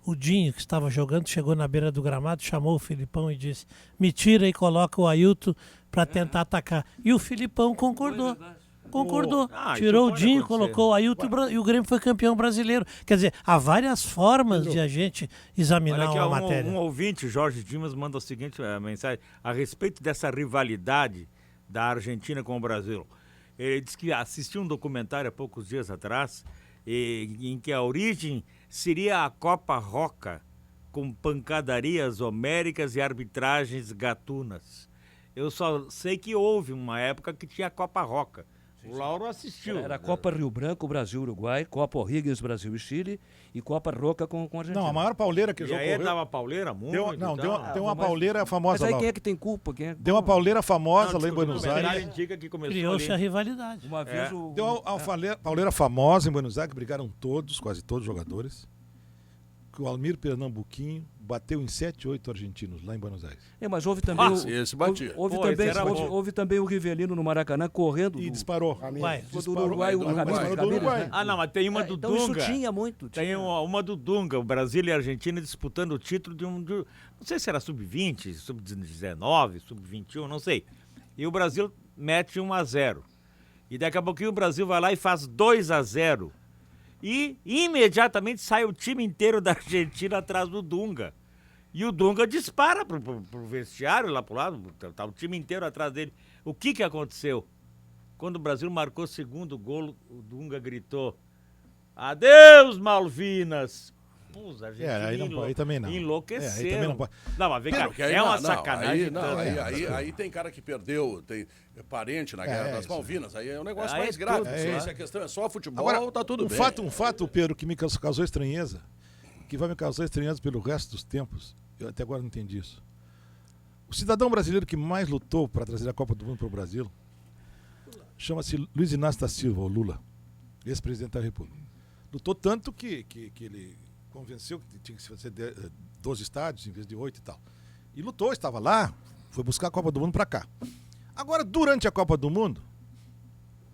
E: o Dinho, que estava jogando, chegou na beira do gramado, chamou o Filipão e disse: me tira e coloca o Ailton para tentar atacar. E o Filipão concordou. Concordou. Tirou o
F: pode
E: Dinho,
F: acontecer.
E: colocou o Ailton e o Grêmio foi campeão brasileiro. Quer dizer, há várias formas de a gente examinar
F: Olha aqui,
E: uma matéria.
F: um ouvinte, Jorge Dimas, manda o seguinte mensagem a respeito dessa rivalidade da Argentina com o Brasil. Ele disse que assistiu um documentário há poucos dias atrás em que a origem seria a Copa Roca, com pancadarias homéricas e arbitragens gatunas. Eu só sei que houve uma época que tinha a Copa Roca. O Lauro assistiu.
G: Era a Copa Rio Branco, Brasil-Uruguai, Copa O'Higgins, Brasil e Chile e Copa Roca com a Argentina.
D: Não, a maior pauleira que
F: E
D: já
F: aí
D: ocorreu...
F: dava pauleira muito.
D: Deu uma pauleira famosa
G: Mas aí
D: lá.
G: quem é que tem culpa?
D: Deu uma pauleira famosa lá em Buenos
F: documentário
D: Aires.
F: indica que começou
E: Criou-se a
F: ali.
E: rivalidade.
G: Uma vez
D: Deu uma pauleira famosa em Buenos Aires, que brigaram todos, quase todos os jogadores. Que o Almir Pernambuquinho bateu em 7, 8 argentinos lá em Buenos Aires.
G: mas houve também
B: Esse batia.
G: houve também o Rivelino no Maracanã correndo.
D: E disparou.
E: Vai.
G: Do Uruguai, o Ramírez,
D: do Uruguai.
F: Ah, não, mas tem uma do
G: então
F: Dunga.
G: isso tinha muito.
F: Tem uma do Dunga, o Brasil e a Argentina disputando o título não sei se era sub-20, sub-19, sub-21, não sei. E o Brasil mete 1-0. E daqui a pouquinho o Brasil vai lá e faz 2-0. E imediatamente sai o time inteiro da Argentina atrás do Dunga. E o Dunga dispara pro vestiário lá pro lado, tá o time inteiro atrás dele. O que aconteceu? Quando o Brasil marcou o segundo gol, o Dunga gritou: adeus, Malvinas! Pô, os argentinos
D: aí também não.
F: enlouqueceram.
D: Aí também não pode.
F: Não, mas vem cá,
B: Porque aí
F: é uma
B: não,
F: sacanagem.
B: Aí, não,
F: tanto.
B: aí tem cara que perdeu, tem parente na Guerra das
D: isso.
B: Malvinas, aí é um negócio
F: Aí
B: mais
F: é
B: grave.
F: tudo,
B: Se a questão é só futebol,
D: Agora,
B: tá tudo bem.
D: Um fato, Pedro, que me causou estranheza, que vai me causar estranheza pelo resto dos tempos, eu até agora não entendi isso. O cidadão brasileiro que mais lutou para trazer a Copa do Mundo para o Brasil chama-se Luiz Inácio da Silva, ou Lula, ex-presidente da República. Lutou tanto que ele convenceu que tinha que se fazer 12 estádios em vez de 8 e tal. E lutou, estava lá, foi buscar a Copa do Mundo para cá. Agora, durante a Copa do Mundo,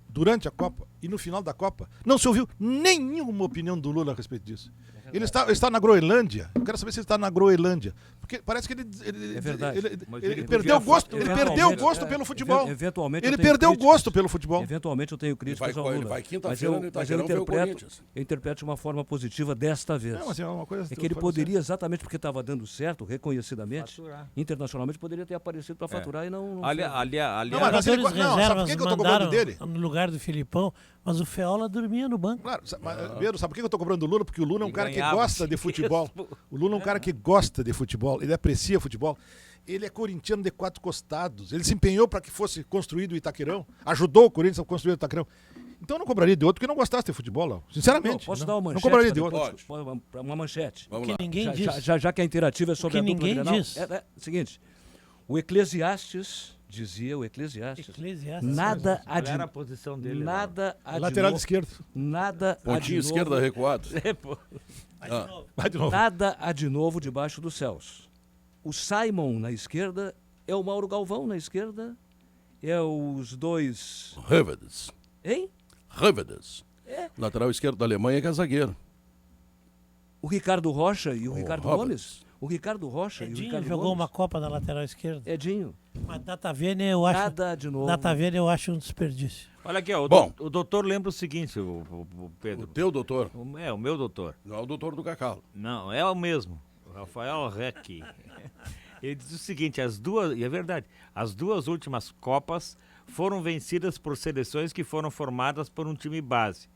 D: durante a Copa e no final da Copa, não se ouviu nenhuma opinião do Lula a respeito disso. Ele está na Groenlândia. Eu quero saber se ele está na Groenlândia. Porque parece que ele
G: É verdade.
D: ele perdeu o gosto, ele perdeu o gosto pelo futebol.
G: Eventualmente
D: Ele
G: eu tenho
D: perdeu o
G: críticas.
D: gosto pelo futebol.
G: Eventualmente eu tenho críticas ao
B: Ele
G: Lula.
B: vai
G: Mas
B: quinta-feira
G: eu,
B: no
G: mas eu
B: Itaquerão ver o Corinthians.
G: interpreto de uma forma positiva desta vez.
D: Não, mas é uma coisa
G: É que ele poderia, exatamente porque estava dando certo, reconhecidamente,
F: Faturar.
G: internacionalmente, poderia ter aparecido para faturar e não
F: Ali,
G: fez.
F: aliás,
D: Não, mas ele-
E: Jogadores
D: não, sabe
E: reservas
D: por que eu tô cobrando
E: mandaram
D: dele?
E: no lugar do Filipão, mas o Feola dormia no banco.
D: Claro, Pedro, sabe por que eu estou cobrando do Lula? Porque o Lula é um
F: E
D: cara que
F: ganhava
D: gosta de
F: isso.
D: futebol. O Lula é um cara que gosta de futebol, ele aprecia futebol. Ele é corintiano de 4 costados. Ele se empenhou para que fosse construído o Itaquerão, ajudou o Corinthians a construir o Itaquerão. Então eu não cobraria de outro que não gostasse de futebol, Léo. Sinceramente.
G: Posso
D: não,
G: dar uma
D: não
G: manchete?
D: cobraria de
G: pra
D: outro.
G: depois- uma manchete.
B: Vamos
E: Que
B: lá.
E: ninguém diz.
G: Já que a interativa é sobre
E: que
G: a dupla
E: ninguém
G: Grenal.
E: diz.
G: Seguinte, o Eclesiastes Dizia o Eclesiastes.
E: Eclesiastes.
G: Nada há
F: Qual
G: de
F: era a posição dele?
G: nada há de
D: Lateral
G: novo-
D: esquerdo.
G: Nada há de
B: Pontinho
G: novo-
B: esquerda recuado.
F: É, pô.
D: Vai de novo.
G: Nada há de novo debaixo dos céus. O Simon na esquerda é o Mauro Galvão na esquerda. É os dois.
B: Hövedes.
G: Hein?
B: Hövedes.
G: É.
B: Lateral esquerdo da Alemanha, que é zagueiro.
G: O Ricardo Rocha e o Ricardo
B: Roberts.
G: Gomes. O Ricardo Rocha e o
E: Edinho
G: Ricardo
E: jogou
G: Gomes.
E: uma Copa na lateral esquerda.
G: Edinho.
E: Mas Datavene eu acho.
G: Nada de novo.
E: Datavene eu acho um desperdício.
F: Olha aqui, ó,
B: Bom.
F: o doutor lembra o seguinte, o
B: O
F: Pedro.
B: teu doutor.
F: O meu doutor.
B: Não é o doutor do Cacau.
F: Não, é o mesmo. O Rafael Reck. Ele diz o seguinte, e é verdade, as duas últimas Copas foram vencidas por seleções que foram formadas por um time base.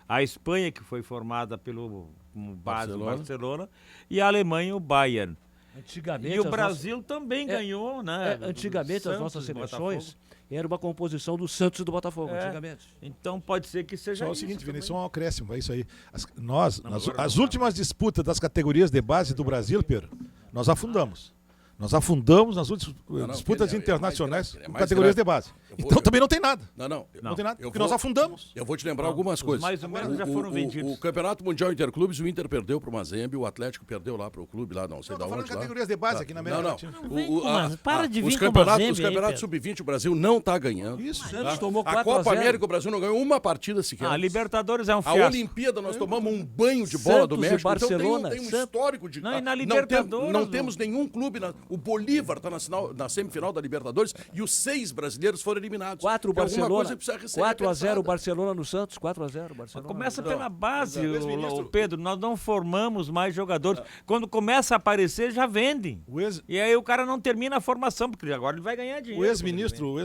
F: A Espanha, que foi formada pelo base do Barcelona, e a Alemanha, o Bayern.
G: Antigamente,
F: E o
G: as
F: Brasil também
G: É,
F: ganhou, né?
G: antigamente as
F: Santos,
G: nossas seleções
F: Botafogo.
G: era uma composição do Santos e do Botafogo,
F: É.
G: antigamente.
F: Então pode ser que seja
D: Só o
F: isso
D: seguinte,
F: também.
D: Vinícius, só um acréscimo, é isso aí.
F: agora
D: As
F: não.
D: últimas disputas das categorias de base do Brasil, Pedro, nós afundamos. Nós afundamos nas últimas disputas
B: ele é
D: internacionais
B: mais grave, ele é
D: com
B: mais
D: categorias
B: grave.
D: de base.
B: Eu vou-
D: Então também não tem nada.
B: Não.
D: Não tem nada,
B: Eu
D: porque
B: vou-
D: nós afundamos.
B: Eu vou te lembrar algumas coisas.
F: mais ou menos já foram vendidos.
B: O Campeonato Mundial Interclubes, o Inter perdeu para o Mazembe, o Atlético perdeu lá para o clube, lá não sei
D: Não,
B: da
D: tô falando
B: onde.
D: de
B: lá.
D: categorias de base aqui na América
B: Não.
D: Latina.
E: Vem com Mazembe, para de vir
B: os
E: com
B: campeonatos,
E: Mazembe
B: os
E: aí,
B: campeonatos
E: Pedro.
B: sub-20 o Brasil não está ganhando.
D: Isso.
G: Santos tomou
B: A
G: 4 a
B: Copa
G: 0.
B: América o Brasil não ganhou uma partida sequer.
F: A Libertadores é um
B: A
F: fiasco.
B: Olimpíada nós tomamos um banho de bola do
G: Santos e
B: México.
G: Barcelona,
B: Então tem um
G: Santos.
B: histórico de...
F: Não, e na
B: tem-
F: Libertadores,
B: não
F: Lu.
B: temos nenhum clube... O Bolívar está na semifinal da Libertadores e os 6 brasileiros foram eliminados.
G: 4
B: Tem alguma
G: Barcelona,
B: coisa que precisa ser
G: 4 a 0
B: repensada.
G: Barcelona no Santos, 4 a 0 Barcelona.
F: Começa pela base,
D: Mas,
F: o
D: ministro-
F: Pedro. Nós não formamos mais jogadores. Quando começa a aparecer, já vendem.
D: O ex-
F: E aí o cara não termina a formação, porque agora ele vai ganhar dinheiro.
D: O ex-ministro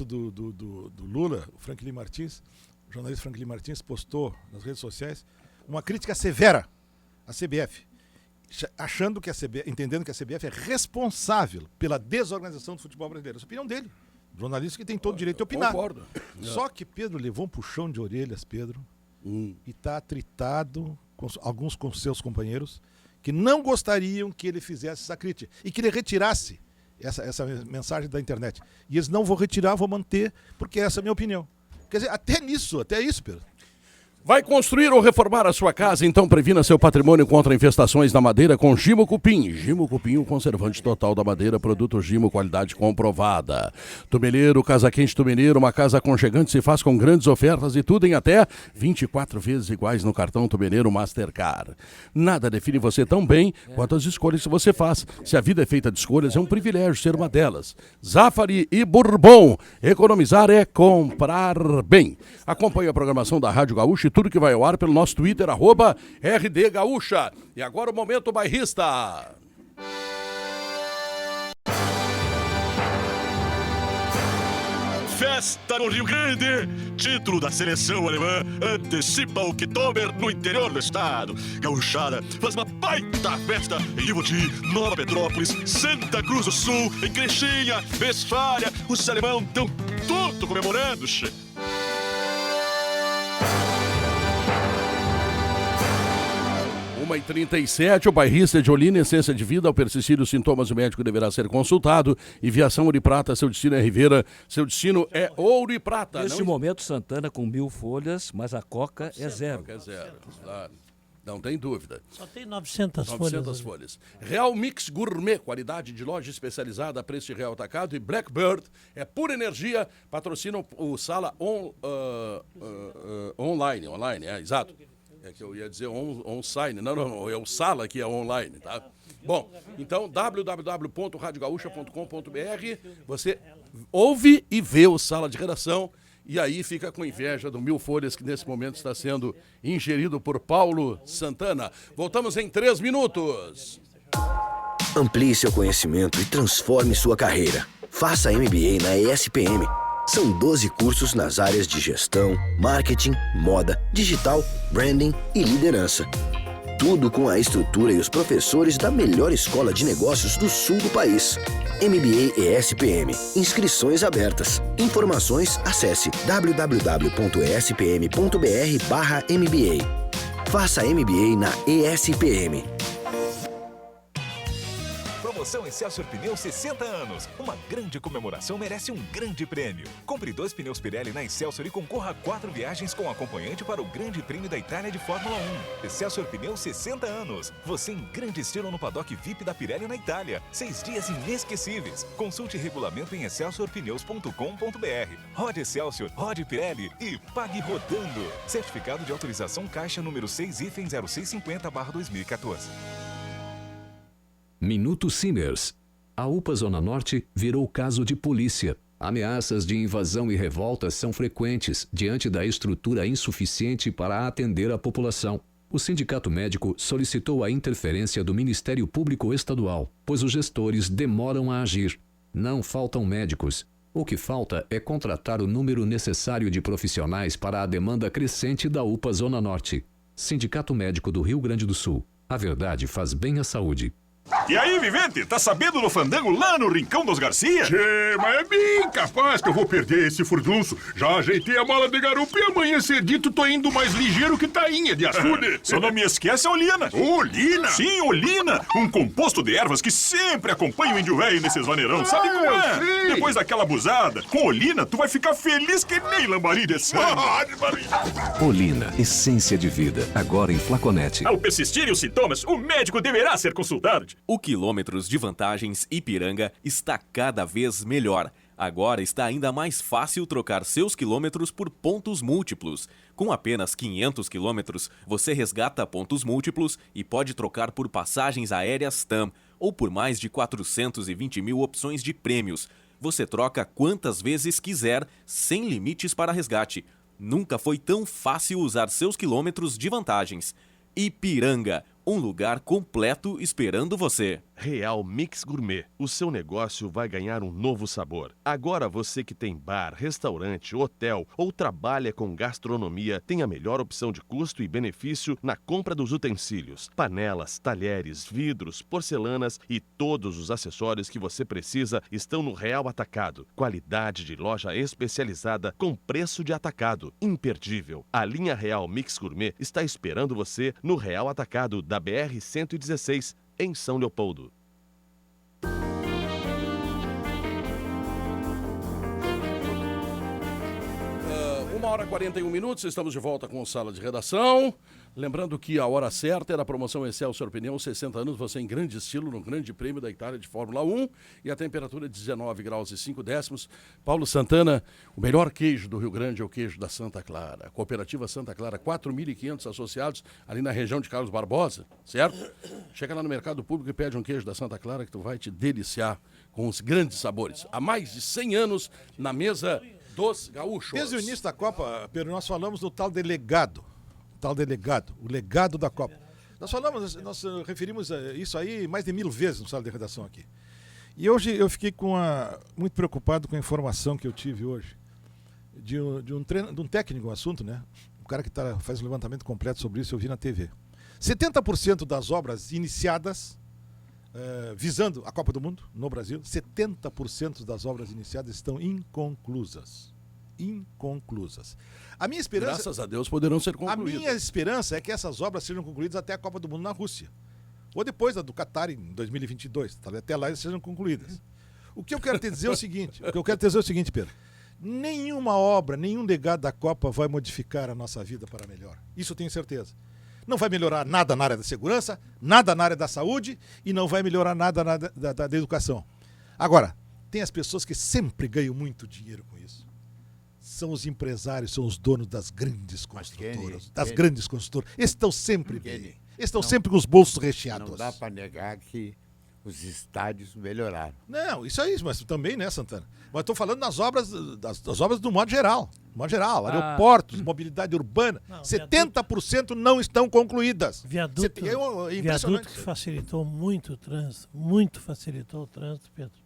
D: do Lula, o Franklin Martins, o jornalista Franklin Martins, postou nas redes sociais uma crítica severa à CBF, achando que entendendo que a CBF é responsável pela desorganização do futebol brasileiro. Essa é a opinião dele. Jornalista que tem todo o direito de opinar.
B: Concordo.
D: Só que Pedro levou um puxão de orelhas, Pedro, e está atritado, alguns com seus companheiros, que não gostariam que ele fizesse essa crítica e que ele retirasse essa mensagem da internet. E eles não vão retirar, vão manter, porque essa é a minha opinião. Quer dizer, até isso, Pedro.
B: Vai construir ou reformar a sua casa? Então previna seu patrimônio contra infestações na madeira com Gimo Cupim. Gimo Cupim, o conservante total da madeira, produto Gimo, qualidade comprovada. Tumeleiro, Casa Quente Tumeleiro, uma casa aconchegante, se faz com grandes ofertas e tudo em até 24 vezes iguais no cartão Tumeleiro Mastercard. Nada define você tão bem quanto as escolhas que você faz. Se a vida é feita de escolhas, é um privilégio ser uma delas. Zafari e Bourbon. Economizar é comprar bem. Acompanhe a programação da Rádio Gaúcha e tudo que vai ao ar pelo nosso Twitter, @RD Gaúcha. E agora o Momento Bairrista.
I: Festa no Rio Grande, título da seleção alemã, antecipa o Oktober no interior do estado. Gauchada faz uma baita festa em Ivoti, Nova Petrópolis, Santa Cruz do Sul, em Crechinha, Westfália. Os alemão estão tudo comemorando, che.
B: 1h37, o bairrista de Olinda, essência de vida. Ao persistir os sintomas, o médico deverá ser consultado. E Viação Ouro e Prata, seu destino é Ribeira, seu destino é Ouro e Prata.
G: Neste momento, Santana com 1000 folhas, mas a Coca é 0.
B: É zero, claro. Não tem dúvida.
E: Só tem 900 folhas.
B: 900 folhas. Real Mix Gourmet, qualidade de loja especializada a preço de real atacado. E Blackbird é pura energia, patrocinam o Sala online, exato. É que eu ia dizer on-sign, não, é o Sala que é online, tá? Bom, então www.radiogaúcha.com.br, você ouve e vê o Sala de Redação e aí fica com inveja do 1000 folhas que nesse momento está sendo ingerido por Paulo Santana. Voltamos em 3 minutos.
J: Amplie seu conhecimento e transforme sua carreira. Faça MBA na ESPM. São 12 cursos nas áreas de gestão, marketing, moda, digital, branding e liderança. Tudo com a estrutura e os professores da melhor escola de negócios do sul do país. MBA ESPM. Inscrições abertas. Informações, acesse www.espm.br/MBA. Faça MBA na ESPM.
K: Promoção Excelsior Pneus 60 anos. Uma grande comemoração merece um grande prêmio. Compre 2 pneus Pirelli na Excelsior e concorra a 4 viagens com acompanhante para o Grande Prêmio da Itália de Fórmula 1. Excelsior Pneus 60 anos. Você em grande estilo no paddock VIP da Pirelli na Itália. 6 dias inesquecíveis. Consulte regulamento em excelsiorpneus.com.br. Rode Excelsior, rode Pirelli e pague rodando. Certificado de autorização Caixa número 6-0650/2014.
L: Minuto Sinners. A UPA Zona Norte virou caso de polícia. Ameaças de invasão e revoltas são frequentes diante da estrutura insuficiente para atender a população. O Sindicato Médico solicitou a interferência do Ministério Público Estadual, pois os gestores demoram a agir. Não faltam médicos. O que falta é contratar o número necessário de profissionais para a demanda crescente da UPA Zona Norte. Sindicato Médico do Rio Grande do Sul. A verdade faz bem à saúde.
I: E aí, Vivente, tá sabendo do fandango lá no Rincão dos Garcia? Tchê, mas é bem capaz que eu vou perder esse furdunço. Já ajeitei a mala de garupa e amanhã cedito tô indo mais ligeiro que tainha de açude. Só não me esquece a Olina. Olina? Sim, Olina. Um composto de ervas que sempre acompanha o índio velho nesses vaneirão. Sabe como é? Sim. Depois daquela abusada, com Olina, tu vai ficar feliz que nem lambari de sangue.
L: Olina, essência de vida, agora em flaconete.
I: Ao persistirem os sintomas, o médico deverá ser consultado.
M: O quilômetros de vantagens Ipiranga está cada vez melhor. Agora está ainda mais fácil trocar seus quilômetros por pontos múltiplos. Com apenas 500 quilômetros, você resgata pontos múltiplos e pode trocar por passagens aéreas TAM ou por mais de 420 mil opções de prêmios. Você troca quantas vezes quiser, sem limites para resgate. Nunca foi tão fácil usar seus quilômetros de vantagens. Ipiranga, um lugar completo esperando você.
A: Real Mix Gourmet. O seu negócio vai ganhar um novo sabor. Agora você que tem bar, restaurante, hotel ou trabalha com gastronomia tem a melhor opção de custo e benefício na compra dos utensílios. Panelas, talheres, vidros, porcelanas e todos os acessórios que você precisa estão no Real Atacado. Qualidade de loja especializada com preço de atacado. Imperdível. A linha Real Mix Gourmet está esperando você no Real Atacado da BR-116, em São Leopoldo.
B: 1h41, estamos de volta com Sala de Redação. Lembrando que a hora certa era a promoção Excelsior Pneus, 60 anos, você em grande estilo no Grande Prêmio da Itália de Fórmula 1 e a temperatura de 19 graus e 5 décimos. Paulo Santana, o melhor queijo do Rio Grande é o queijo da Santa Clara. Cooperativa Santa Clara, 4.500 associados ali na região de Carlos Barbosa, certo? Chega lá no mercado público e pede um queijo da Santa Clara que tu vai te deliciar com os grandes sabores. Há mais de 100 anos na mesa dos gaúchos.
D: Desde o início da Copa, Pedro, nós falamos do tal delegado. O legado da Copa. Nós referimos a isso aí mais de 1000 vezes no Sala de Redação aqui. E hoje eu fiquei muito preocupado com a informação que eu tive hoje de um técnico no assunto, né? Um cara que faz um levantamento completo sobre isso, eu vi na TV. 70% das obras iniciadas visando a Copa do Mundo no Brasil, 70% das obras iniciadas estão inconclusas. A minha esperança,
B: graças a Deus, poderão ser concluídas.
D: A minha esperança é que essas obras sejam concluídas até a Copa do Mundo na Rússia. Ou depois da do Qatar em 2022. Até lá elas sejam concluídas. O que eu quero te dizer é o seguinte, Pedro. Nenhuma obra, nenhum legado da Copa vai modificar a nossa vida para melhor. Isso eu tenho certeza. Não vai melhorar nada na área da segurança, nada na área da saúde e não vai melhorar nada da educação. Agora, tem as pessoas que sempre ganham muito dinheiro com isso. São os empresários, são os donos das grandes construtoras. Grandes construtoras. Esses estão sempre bem. Eles estão sempre com os bolsos recheados.
C: Não dá para negar que os estádios melhoraram.
D: Não, isso é isso, mas também, né, Santana? Mas estou falando das obras do modo geral. Aeroportos, mobilidade urbana. Não, 70% não estão concluídas.
E: Viaduto que facilitou muito o trânsito, Pedro.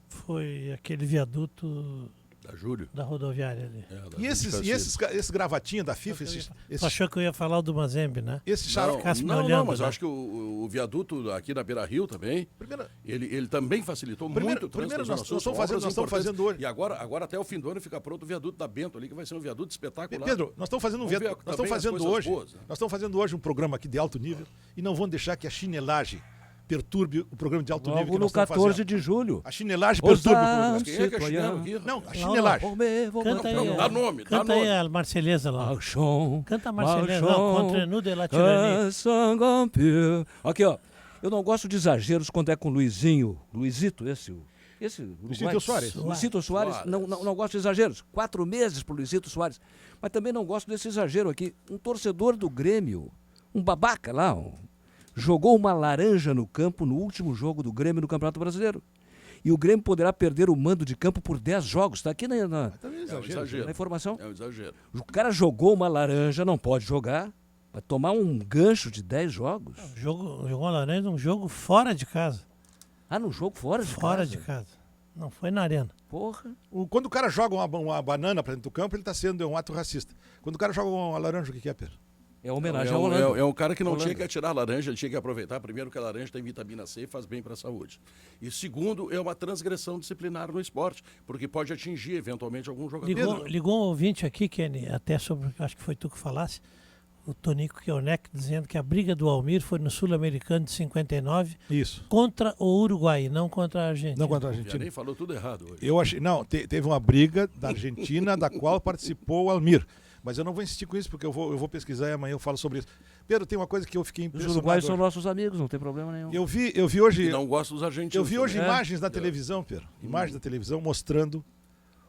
E: Foi aquele viaduto
B: da Júlio,
E: da rodoviária ali.
D: E esses gravatinhos da FIFA...
E: Tu achou que eu ia falar do Mazembe, né?
D: Esse xarope...
B: Não, mas eu acho que o viaduto aqui na Beira-Rio também, ele também facilitou muito o trânsito.
D: Nós estamos fazendo hoje.
B: E agora até o fim do ano fica pronto o viaduto da Bento ali, que vai ser um viaduto espetacular.
D: Pedro, nós estamos fazendo Nós estamos fazendo hoje um programa aqui de alto nível e não vamos deixar que a chinelagem perturbe o programa de alto nível que
G: Logo no
D: nós estamos
G: 14
D: fazendo.
G: de julho.
D: A chinelagem perturba o programa.
B: Quem é que é chinelo aqui?
D: Não, a chinelagem.
E: Canta aí,
B: Dá nome, dá
E: canta aí
B: nome.
E: a Marselhesa lá.
G: Marchons,
E: Canta a Marselhesa,
G: marchons,
E: não, Contre nous de la tyrannie.
G: Aqui, ó. Eu não gosto de exageros quando é com o Luizinho. Luizito, esse
D: Luizito Soares.
G: Luizito Soares. Não gosto de exageros. 4 meses pro Luizito Soares. Mas também não gosto desse exagero aqui. Um torcedor do Grêmio, um babaca lá, jogou uma laranja no campo no último jogo do Grêmio no Campeonato Brasileiro. E o Grêmio poderá perder o mando de campo por 10 jogos. Está aqui na
B: exagero.
G: informação.
B: É um exagero.
G: O cara jogou uma laranja, não pode jogar. Vai tomar um gancho de 10 jogos.
E: Jogou uma laranja num jogo fora de casa.
G: Ah, num jogo fora de
E: Fora
G: casa?
E: de casa. Não foi na arena.
G: Porra.
D: Quando o cara joga uma banana pra dentro do campo, ele está sendo um ato racista. Quando o cara joga uma laranja, o que é, Pedro?
G: É homenagem ao Holanda.
B: É um cara que não
G: Holanda.
B: tinha que atirar laranja, ele tinha que aproveitar, primeiro, que a laranja tem vitamina C e faz bem para a saúde. E segundo, é uma transgressão disciplinar no esporte, porque pode atingir eventualmente algum jogador.
E: Ligou um ouvinte aqui, Kenny, até sobre, acho que foi tu que falasse, o Tonico Kionek, dizendo que a briga do Almir foi no Sul-Americano de 59
D: Isso.
E: contra o Uruguai, não contra a Argentina.
D: Não contra a
B: O
D: Argentina.
B: Vianney falou tudo errado hoje.
D: Eu achei. Não, teve uma briga da Argentina, da qual participou o Almir. Mas eu não vou insistir com isso, porque eu vou pesquisar e amanhã eu falo sobre isso. Pedro, tem uma coisa que eu fiquei
G: Os
D: impressionado.
G: uruguaios são
D: hoje.
G: nossos amigos, não tem problema nenhum.
D: Eu vi hoje.
B: E não gosto dos argentinos.
D: Eu vi hoje
B: também.
D: imagens da televisão, Pedro. Imagens da televisão mostrando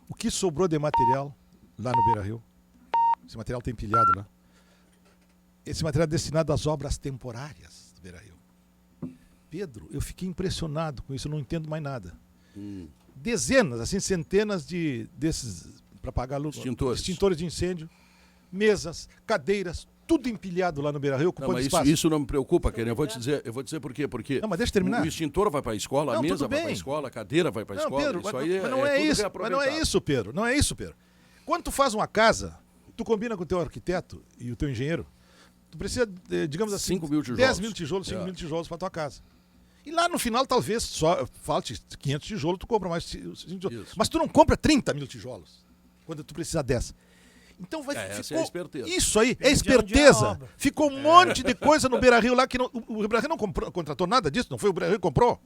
D: o que sobrou de material lá no Beira-Rio. Esse material tem empilhado lá. Esse material é destinado às obras temporárias do Beira-Rio. Pedro, eu fiquei impressionado com isso, eu não entendo mais nada. Dezenas, assim, centenas desses, para pagar luz, extintores de incêndio, mesas, cadeiras, tudo empilhado lá no Beira-Rio, ocupando espaço.
B: Isso não me preocupa, Kenny. Eu vou dizer por quê. Porque
D: não, mas deixa eu terminar.
B: O extintor vai para a escola, a mesa vai para a escola, a cadeira vai para a escola.
D: Pedro,
B: isso aí
D: mas não é
B: tudo
D: isso, mas não é isso, Pedro. Não é isso, Pedro. Quando tu faz uma casa, tu combina com o teu arquiteto e o teu engenheiro, tu precisa, digamos assim,
B: 5 mil tijolos.
D: 10 mil tijolos, 5 mil tijolos para tua casa. E lá no final, talvez, só falte 500 tijolos, tu compra mais tijolos. Mas tu não compra 30 mil tijolos, quando tu precisa 10. Então
B: essa é a esperteza.
D: Isso aí, é esperteza. Ficou um monte de coisa no Beira-Rio lá que o Beira-Rio não contratou nada disso, não foi o Beira-Rio que comprou.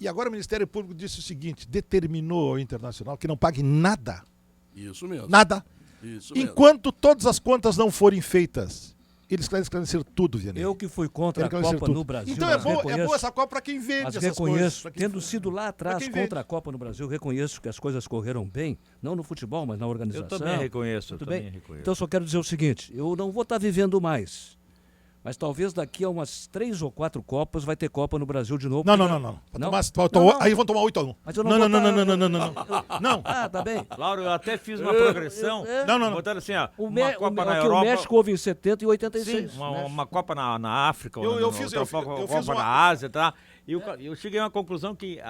D: E agora o Ministério Público disse o seguinte, determinou ao Internacional que não pague nada.
B: Isso mesmo.
D: Nada.
B: Isso mesmo.
D: Enquanto todas as contas não forem feitas. Eles querem esclarecer tudo, Vianney.
G: Eu que fui contra a Copa no Brasil.
D: Então é boa essa Copa para quem vende
G: mas
D: essas
G: reconheço,
D: coisas.
G: tendo sido lá atrás contra a Copa no Brasil, reconheço que as coisas correram bem, não no futebol, mas na organização.
F: Eu também reconheço.
G: Então só quero dizer o seguinte, eu não vou estar vivendo mais, mas talvez daqui a umas 3 ou 4 Copas vai ter Copa no Brasil de novo.
D: Não. Aí vão tomar 8-1.
G: Mas eu
D: não.
G: Não. Ah, tá bem.
F: Lauro, eu até fiz uma progressão.
D: Não.
F: Botando assim, ó,
G: uma Copa na Europa. O México houve em 70 e 86.
F: Sim, uma Copa na África,
D: eu fiz
F: Copa na Ásia, tá? E eu cheguei a uma conclusão que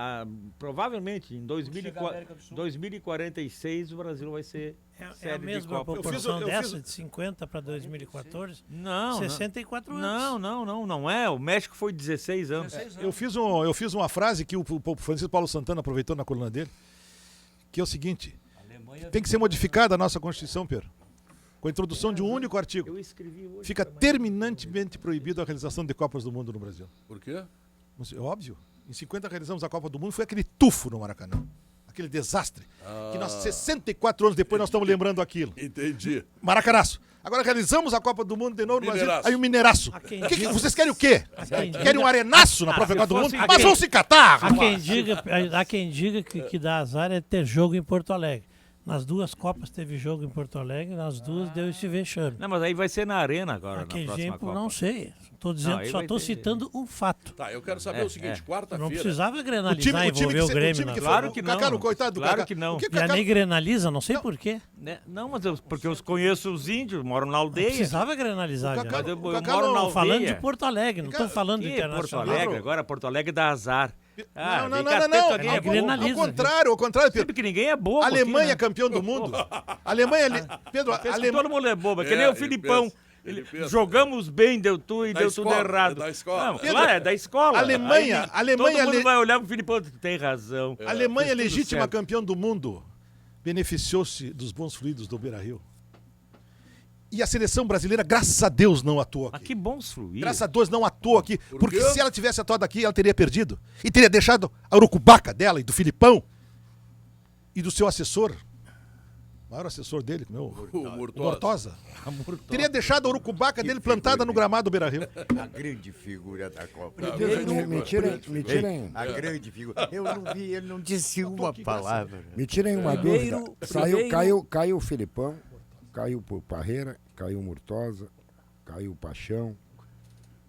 F: provavelmente em 2046 o Brasil vai ser
E: a mesma proporção dessa, de 50 para 2014?
F: Não.
E: 64 anos.
F: Não é. O México foi 16 anos.
D: Eu fiz uma frase que o Francisco Paulo Santana aproveitou na coluna dele, que é o seguinte, tem que ser modificada a nossa Constituição, Pedro, com a introdução de um único artigo. Fica terminantemente proibido a realização de Copas do Mundo no Brasil.
B: Por quê?
D: É óbvio. Em 50 realizamos a Copa do Mundo, foi aquele tufo no Maracanã. Aquele desastre. Que nós, 64 anos depois, nós estamos lembrando aquilo.
B: Entendi.
D: Maracanaço. Agora realizamos a Copa do Mundo de novo no Brasil. Aí o Mineiraço. Vocês querem o quê? Querem um arenaço na própria Copa do Mundo? Mas vão se catar!
E: Há quem diga que dá azar é ter jogo em Porto Alegre. Nas 2 Copas teve jogo em Porto Alegre, nas 2 deu esse vexame.
F: Não, mas aí vai ser na Arena agora, na próxima Copa.
E: Não sei. Estou dizendo, só estou citando um fato.
B: Tá, eu quero saber o seguinte, quarta-feira...
E: Não precisava grenalizar e envolver o Grêmio.
F: Claro que não.
D: Cacá, coitado do
F: Claro
D: Cacá.
F: que não.
E: Já nem grenaliza, não sei porquê.
F: Não, mas porque eu conheço os índios, moram na aldeia.
E: Não precisava grenalizar.
F: Mas eu moro na
E: Estou
F: aldeia.
E: falando de Porto Alegre, não estou falando de Internacional.
F: Porto Alegre, agora Porto Alegre dá azar.
D: Não. Ao contrário, Pedro.
F: Sempre que ninguém é bobo.
D: A Alemanha
F: aqui, né?
D: campeão do mundo. Alemanha, Pedro,
F: todo mundo é bobo, é que nem o Filipão. Jogamos bem, deu tudo errado.
B: Da escola.
F: Não, claro, é da escola.
D: Alemanha,
F: todo mundo vai olhar pro Filipão, tem razão.
D: Alemanha legítima campeão do mundo beneficiou-se dos bons fluidos do Beira-Rio. E a seleção brasileira, graças a Deus, não atuou aqui.
F: Mas que bons fluir.
D: Graças a Deus não atuou aqui. Porque se ela tivesse atuado aqui, ela teria perdido. E teria deixado a urucubaca dela e do Filipão e do seu assessor. O maior assessor dele, o Mortosa. Teria deixado a urucubaca dele plantada no gramado do Beira-Rio.
C: A grande figura da Copa.
H: Me tirem.
C: A grande figura. Eu não vi, ele não disse uma palavra.
H: Me tirem uma dúvida. Caiu o Filipão, caiu o Parreira, caiu o Murtosa, caiu o Paixão.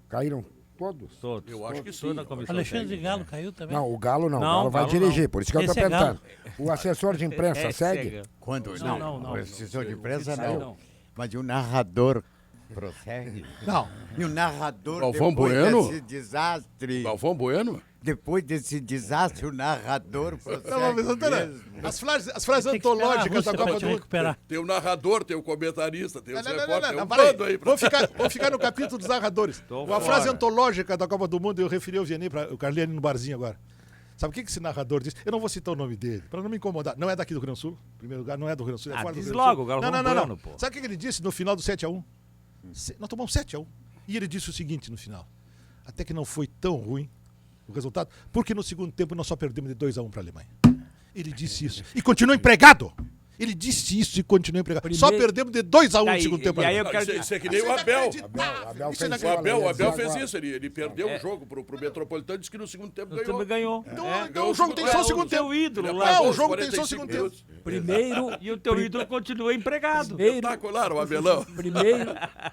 H: Caíram todos?
F: Eu acho que sim.
E: Alexandre Galo caiu também?
H: Não, o Galo não. O Galo vai dirigir, por isso que eu estou perguntando. O assessor de imprensa segue?
C: Quando?
H: Não.
C: O assessor de imprensa não. Mas o narrador prossegue?
B: Não.
C: E o narrador,
B: Galvão
C: depois
B: Bueno?
C: desse desastre...
B: Galvão Bueno?
C: Depois desse desastre, o narrador prossegue
D: as frases antológicas da Copa do Mundo.
B: Tem o narrador, tem o comentarista, tem os repórteres, tem um
D: peraí.
B: bando aí.
D: Vamos ficar no capítulo dos narradores. Uma frase antológica da Copa do Mundo, eu referi ao Vianney, o Carliani no barzinho agora. Sabe o que esse narrador disse? Eu não vou citar o nome dele, para não me incomodar. Não é daqui do Rio Grande do Sul, em primeiro lugar, não é do Rio Grande do Sul. É fora do
F: diz
D: Rio Grande do
F: logo,
D: Sul.
F: Galvão
D: Não.
F: pô.
D: Sabe o que ele disse no final do 7-1? Nós tomamos 7-1. E ele disse o seguinte no final. Até que não foi tão ruim o resultado, porque no segundo tempo nós só perdemos de 2-1 para a Alemanha. Ele disse isso. E continuou empregado. Ele disse isso e continuou empregado. Só perdemos de 2-1 no segundo tempo.
B: Isso é que nem o Abel. O Abel fez
H: agora.
B: isso. Ele perdeu o jogo pro Metropolitano e disse que no segundo tempo
F: ganhou.
D: Então o jogo tem só o segundo tempo.
F: O ídolo
D: lá. O jogo tem só o segundo tempo.
F: E o teu ídolo continua empregado.
B: Espetacular, o Abelão.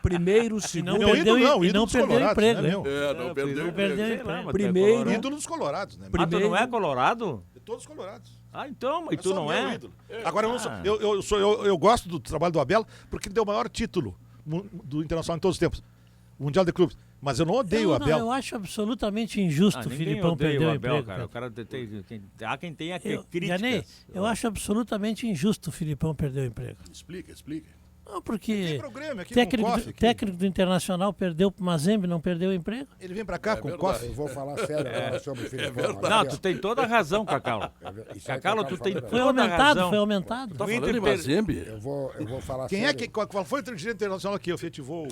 G: Primeiro, segundo...
D: Não perdeu
E: emprego.
B: Não perdeu emprego.
G: Primeiro...
D: Ídolo dos colorados, né?
F: Ah, tu não é colorado?
D: De todos os colorados.
F: Ah, então, mas tu não é?
D: Agora, eu gosto do trabalho do Abel, porque ele deu o maior título do Internacional em todos os tempos. O Mundial de Clubes. Mas eu não odeio o Abel.
E: Eu acho absolutamente injusto o Filipão perder o emprego.
F: Cara. O cara há quem tenha críticas.
E: Janei, eu acho absolutamente injusto o Filipão perder o emprego.
B: Explica.
E: Não, porque
D: programa, aqui
E: técnico do Internacional perdeu pro Mazembe, não perdeu o emprego.
D: Ele vem pra cá com coffee.
H: Eu vou falar sério agora sobre o Filipão.
F: Não, tu tem toda a razão, Cacau. Cacau, tu tem
E: Foi
F: toda a razão.
E: Foi aumentado.
B: Tá falando em Mazembe?
H: Eu vou falar
D: Quem
H: sério.
D: Qual foi o dirigente internacional que efetivou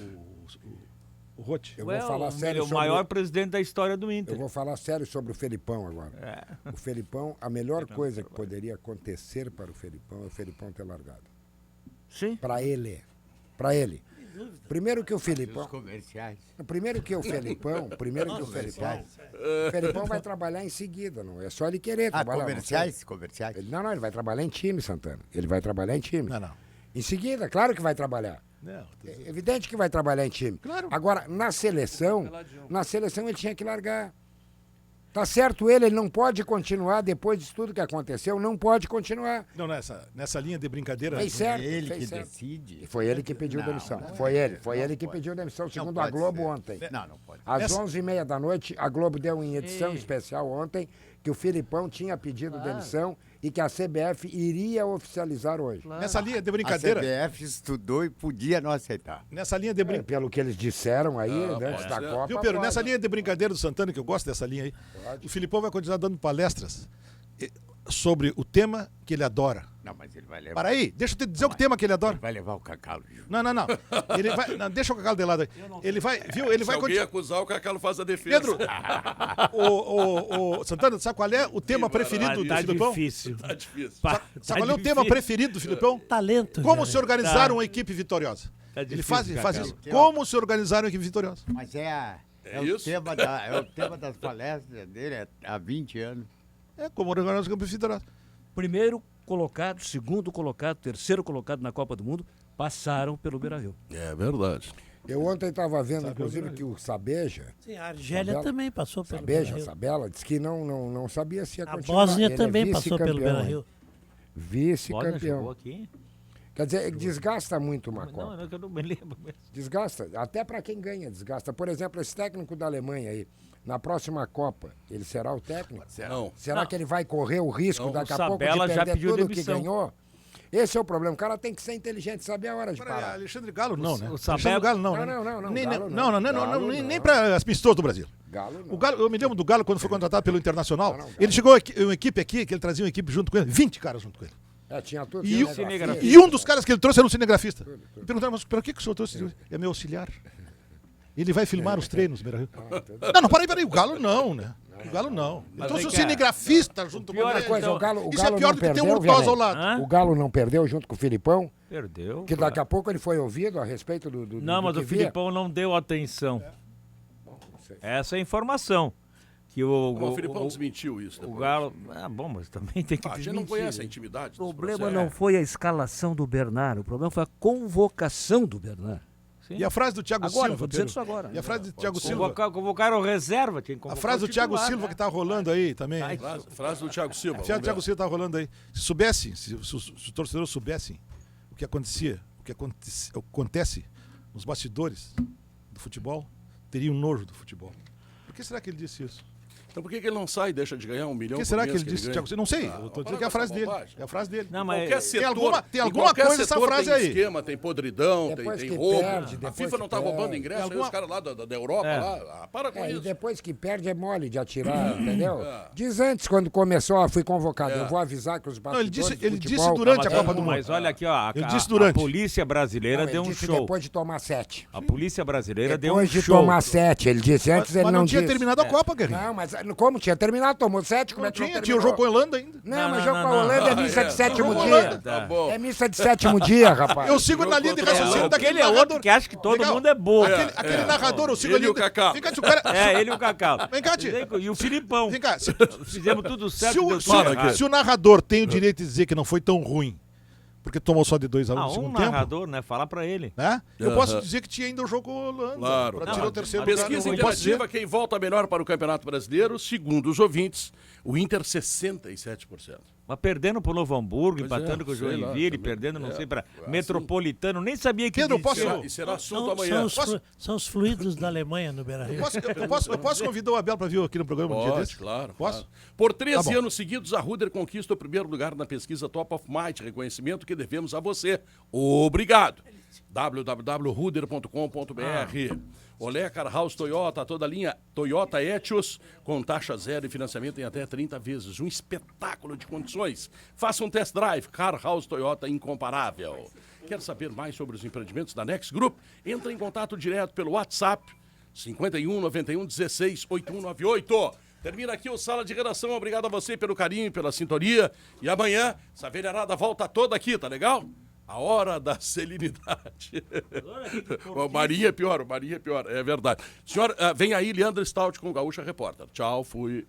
D: o Rote?
H: Eu vou falar sério
F: sobre o maior presidente da história do Inter.
H: Eu vou falar sério sobre o Felipão agora. O Felipão, a melhor coisa que poderia acontecer para o Felipão é o Felipão ter largado.
F: Sim.
H: Para ele. Primeiro que o Felipão. Primeiro que o Felipão. O Felipão vai trabalhar em seguida, não é só ele querer trabalhar.
C: Comerciais?
H: Não, ele vai trabalhar em time, Santana. Ele vai trabalhar em time.
D: Não.
H: Em seguida, claro que vai trabalhar.
D: Não,
H: É evidente que vai trabalhar em time.
D: Claro.
H: Agora, na seleção ele tinha que largar. Tá certo ele não pode continuar depois disso tudo que aconteceu, não pode continuar.
D: Não, nessa linha de brincadeira...
H: Fez certo.
C: Ele
H: fez
C: que
H: certo.
C: decide.
H: Foi ele que pediu demissão. Foi ele que pediu demissão, segundo a Globo ontem.
C: Não pode.
H: Às 11h30 da noite, a Globo deu em edição especial ontem que o Filipão tinha pedido demissão e que a CBF iria oficializar hoje.
D: Nessa linha de brincadeira...
C: A CBF estudou e podia não aceitar.
D: Nessa linha de brincadeira...
H: Pelo que eles disseram aí, antes da Copa...
D: Viu, Pedro? Nessa linha de brincadeira do Santana, que eu gosto dessa linha aí, o Filipão vai continuar dando palestras sobre o tema que ele adora.
C: Não, mas ele vai levar...
D: Para aí, deixa eu te dizer o tema que ele adora.
C: Ele vai levar o Cacau.
D: Não. Ele vai... Não, deixa o Cacau de lado aí. Ele vai... Viu? Ele
B: Se
D: vai
B: alguém acusar, o Cacau faz a defesa.
D: Pedro, o Santana, sabe qual é o tema preferido do Filipão?
B: Tá difícil.
D: Sabe qual é o tema preferido do Filipão?
E: Talento.
D: Como se organizar uma equipe vitoriosa. Ele faz isso. Como se organizar uma equipe vitoriosa.
C: Mas é o tema das palestras dele há 20 anos.
D: É como organizar uma equipe vitoriosa.
G: Primeiro colocado, segundo colocado, terceiro colocado na Copa do Mundo passaram pelo Beira-Rio.
B: É verdade.
H: Eu ontem estava vendo, inclusive, que o Sabeja...
E: Sim, a Argélia também passou pelo
H: Beira-Rio. Sabela, disse que não sabia se ia continuar.
E: A Bósnia também passou pelo Beira-Rio.
H: Vice-campeão. Quer dizer, desgasta muito uma Copa.
F: Não, eu não me lembro mesmo.
H: Desgasta, até para quem ganha, desgasta. Por exemplo, esse técnico da Alemanha aí, na próxima Copa, ele será o técnico? Será que ele vai correr o risco daqui a pouco de perder tudo que ganhou? Esse é o problema. O cara tem que ser inteligente, saber a hora de parar.
D: Alexandre Galo não, né?
F: O
D: Alexandre Galo não. Nem para as pistolas do Brasil.
H: Galo não.
D: O Galo, eu me lembro do Galo quando foi contratado pelo Internacional. Ele chegou uma equipe aqui, que ele trazia uma equipe junto com ele, 20 caras junto com ele.
H: Tinha tudo.
D: E um dos caras que ele trouxe era um cinegrafista. Me perguntaram, mas para que o senhor trouxe? É meu auxiliar. Ele vai filmar os treinos, Beira-Rio. Não, peraí, o Galo não, né? O Galo não. Ele trouxe um cinegrafista junto com ele.
H: Coisa, o Galo
D: Isso é pior do que ter um Hortosa ao lado.
H: O Galo não perdeu junto com o Filipão?
F: Perdeu.
H: Que daqui a pouco ele foi ouvido a respeito do
F: Não, mas o Filipão não deu atenção. Essa é a informação. Que
B: o Filipão desmentiu isso.
F: O Galo... bom, mas também tem que
B: desmentir. A gente não conhece a intimidade.
G: O problema não foi a escalação do Bernard, o problema foi a convocação do Bernard.
D: Sim. E a frase do Thiago Silva?
G: Vou dizer isso agora.
D: E a frase do Thiago Silva?
F: Convocaram reserva.
D: A frase do Thiago Silva, né? Que tá rolando aí também.
B: Frase do Thiago Silva.
D: A frase do Thiago Silva tá rolando aí. Se soubessem, se os torcedores soubessem o que acontece nos bastidores do futebol, teriam nojo do futebol. Por que será que ele disse isso?
B: Então por que ele não sai e deixa de ganhar 1 milhão?
D: Por que será que ele disse, Thiago? Não sei, eu tô dizendo que é a frase dele. É a frase dele.
F: Não, mas
B: tem alguma coisa essa frase aí. Tem esquema, tem podridão, tem roubo. A FIFA não tá roubando ingresso, aí os caras lá da Europa lá, para com isso.
H: E depois que perde é mole de atirar, entendeu? Diz antes, quando começou, fui convocado, eu vou avisar que os bastidores
D: ele disse durante a Copa do Mundo.
F: Mas olha aqui, ó, a Polícia Brasileira deu um show.
H: Depois de tomar 7.
F: A Polícia Brasileira deu um show.
H: Depois de tomar 7, ele disse antes, ele não disse.
D: Mas não tinha terminado a Copa, Guerrinho.
H: Não, mas como tinha terminado? Tomou 7, como é que não
D: tinha o jogo com a Holanda ainda.
H: Não, mas jogo com a Holanda é missa de 7º dia. É missa de 7º dia, rapaz.
D: Eu sigo na linha de raciocínio daquele
F: narrador. Outro que acha que todo mundo é bobo.
D: Aquele narrador, eu sigo ali.
B: Ele e o Cacau.
F: Ele e o Cacau.
D: Vem cá, Tio.
F: E o Filipão.
D: Vem cá.
F: Fizemos tudo certo.
D: Se o narrador tem o direito de dizer que não foi tão ruim, porque tomou só de 2-1 no segundo tempo.
F: Narrador, né? Fala pra ele.
D: Né? Eu posso dizer que tinha ainda o jogo com a Holanda.
B: Claro.
D: Pra tirar o terceiro
B: Pesquisa interativa, quem volta melhor para o Campeonato Brasileiro, segundo os ouvintes, o Inter 67%.
F: Mas perdendo pro Novo Hamburgo, empatando com o Joinville, perdendo, não sei, para Metropolitano, nem sabia que
D: Pedro,
B: e será assunto amanhã.
E: São os fluidos da Alemanha no Beira-Rio.
D: Eu posso convidar o Abel para vir aqui no programa um dia desse?
B: Claro.
D: Posso?
B: Claro. Por 13 anos seguidos, a Ruder conquista o primeiro lugar na pesquisa Top of Mind, reconhecimento que devemos a você. Obrigado. www.ruder.com.br Olé Car House Toyota, toda a linha Toyota Etios, com taxa zero e financiamento em até 30 vezes. Um espetáculo de condições. Faça um test drive, Car House Toyota incomparável. Quer saber mais sobre os empreendimentos da Next Group? Entra em contato direto pelo WhatsApp 51 91 16 8198. Termina aqui o Sala de Redação. Obrigado a você pelo carinho, pela sintonia. E amanhã, essa velharada volta toda aqui, tá legal? A hora da selinidade. O Marinho é pior, é verdade. Senhor, vem aí Leandro Stout com o Gaúcha Repórter. Tchau, fui.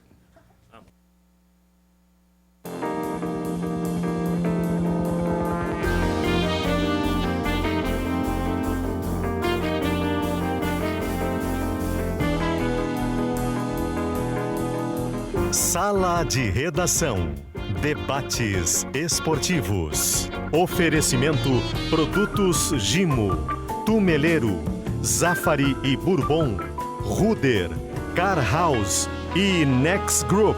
N: Sala de Redação. Debates esportivos. Oferecimento Produtos Gimo, Tumeleiro, Zafari e Bourbon, Ruder, Car House e Next Group.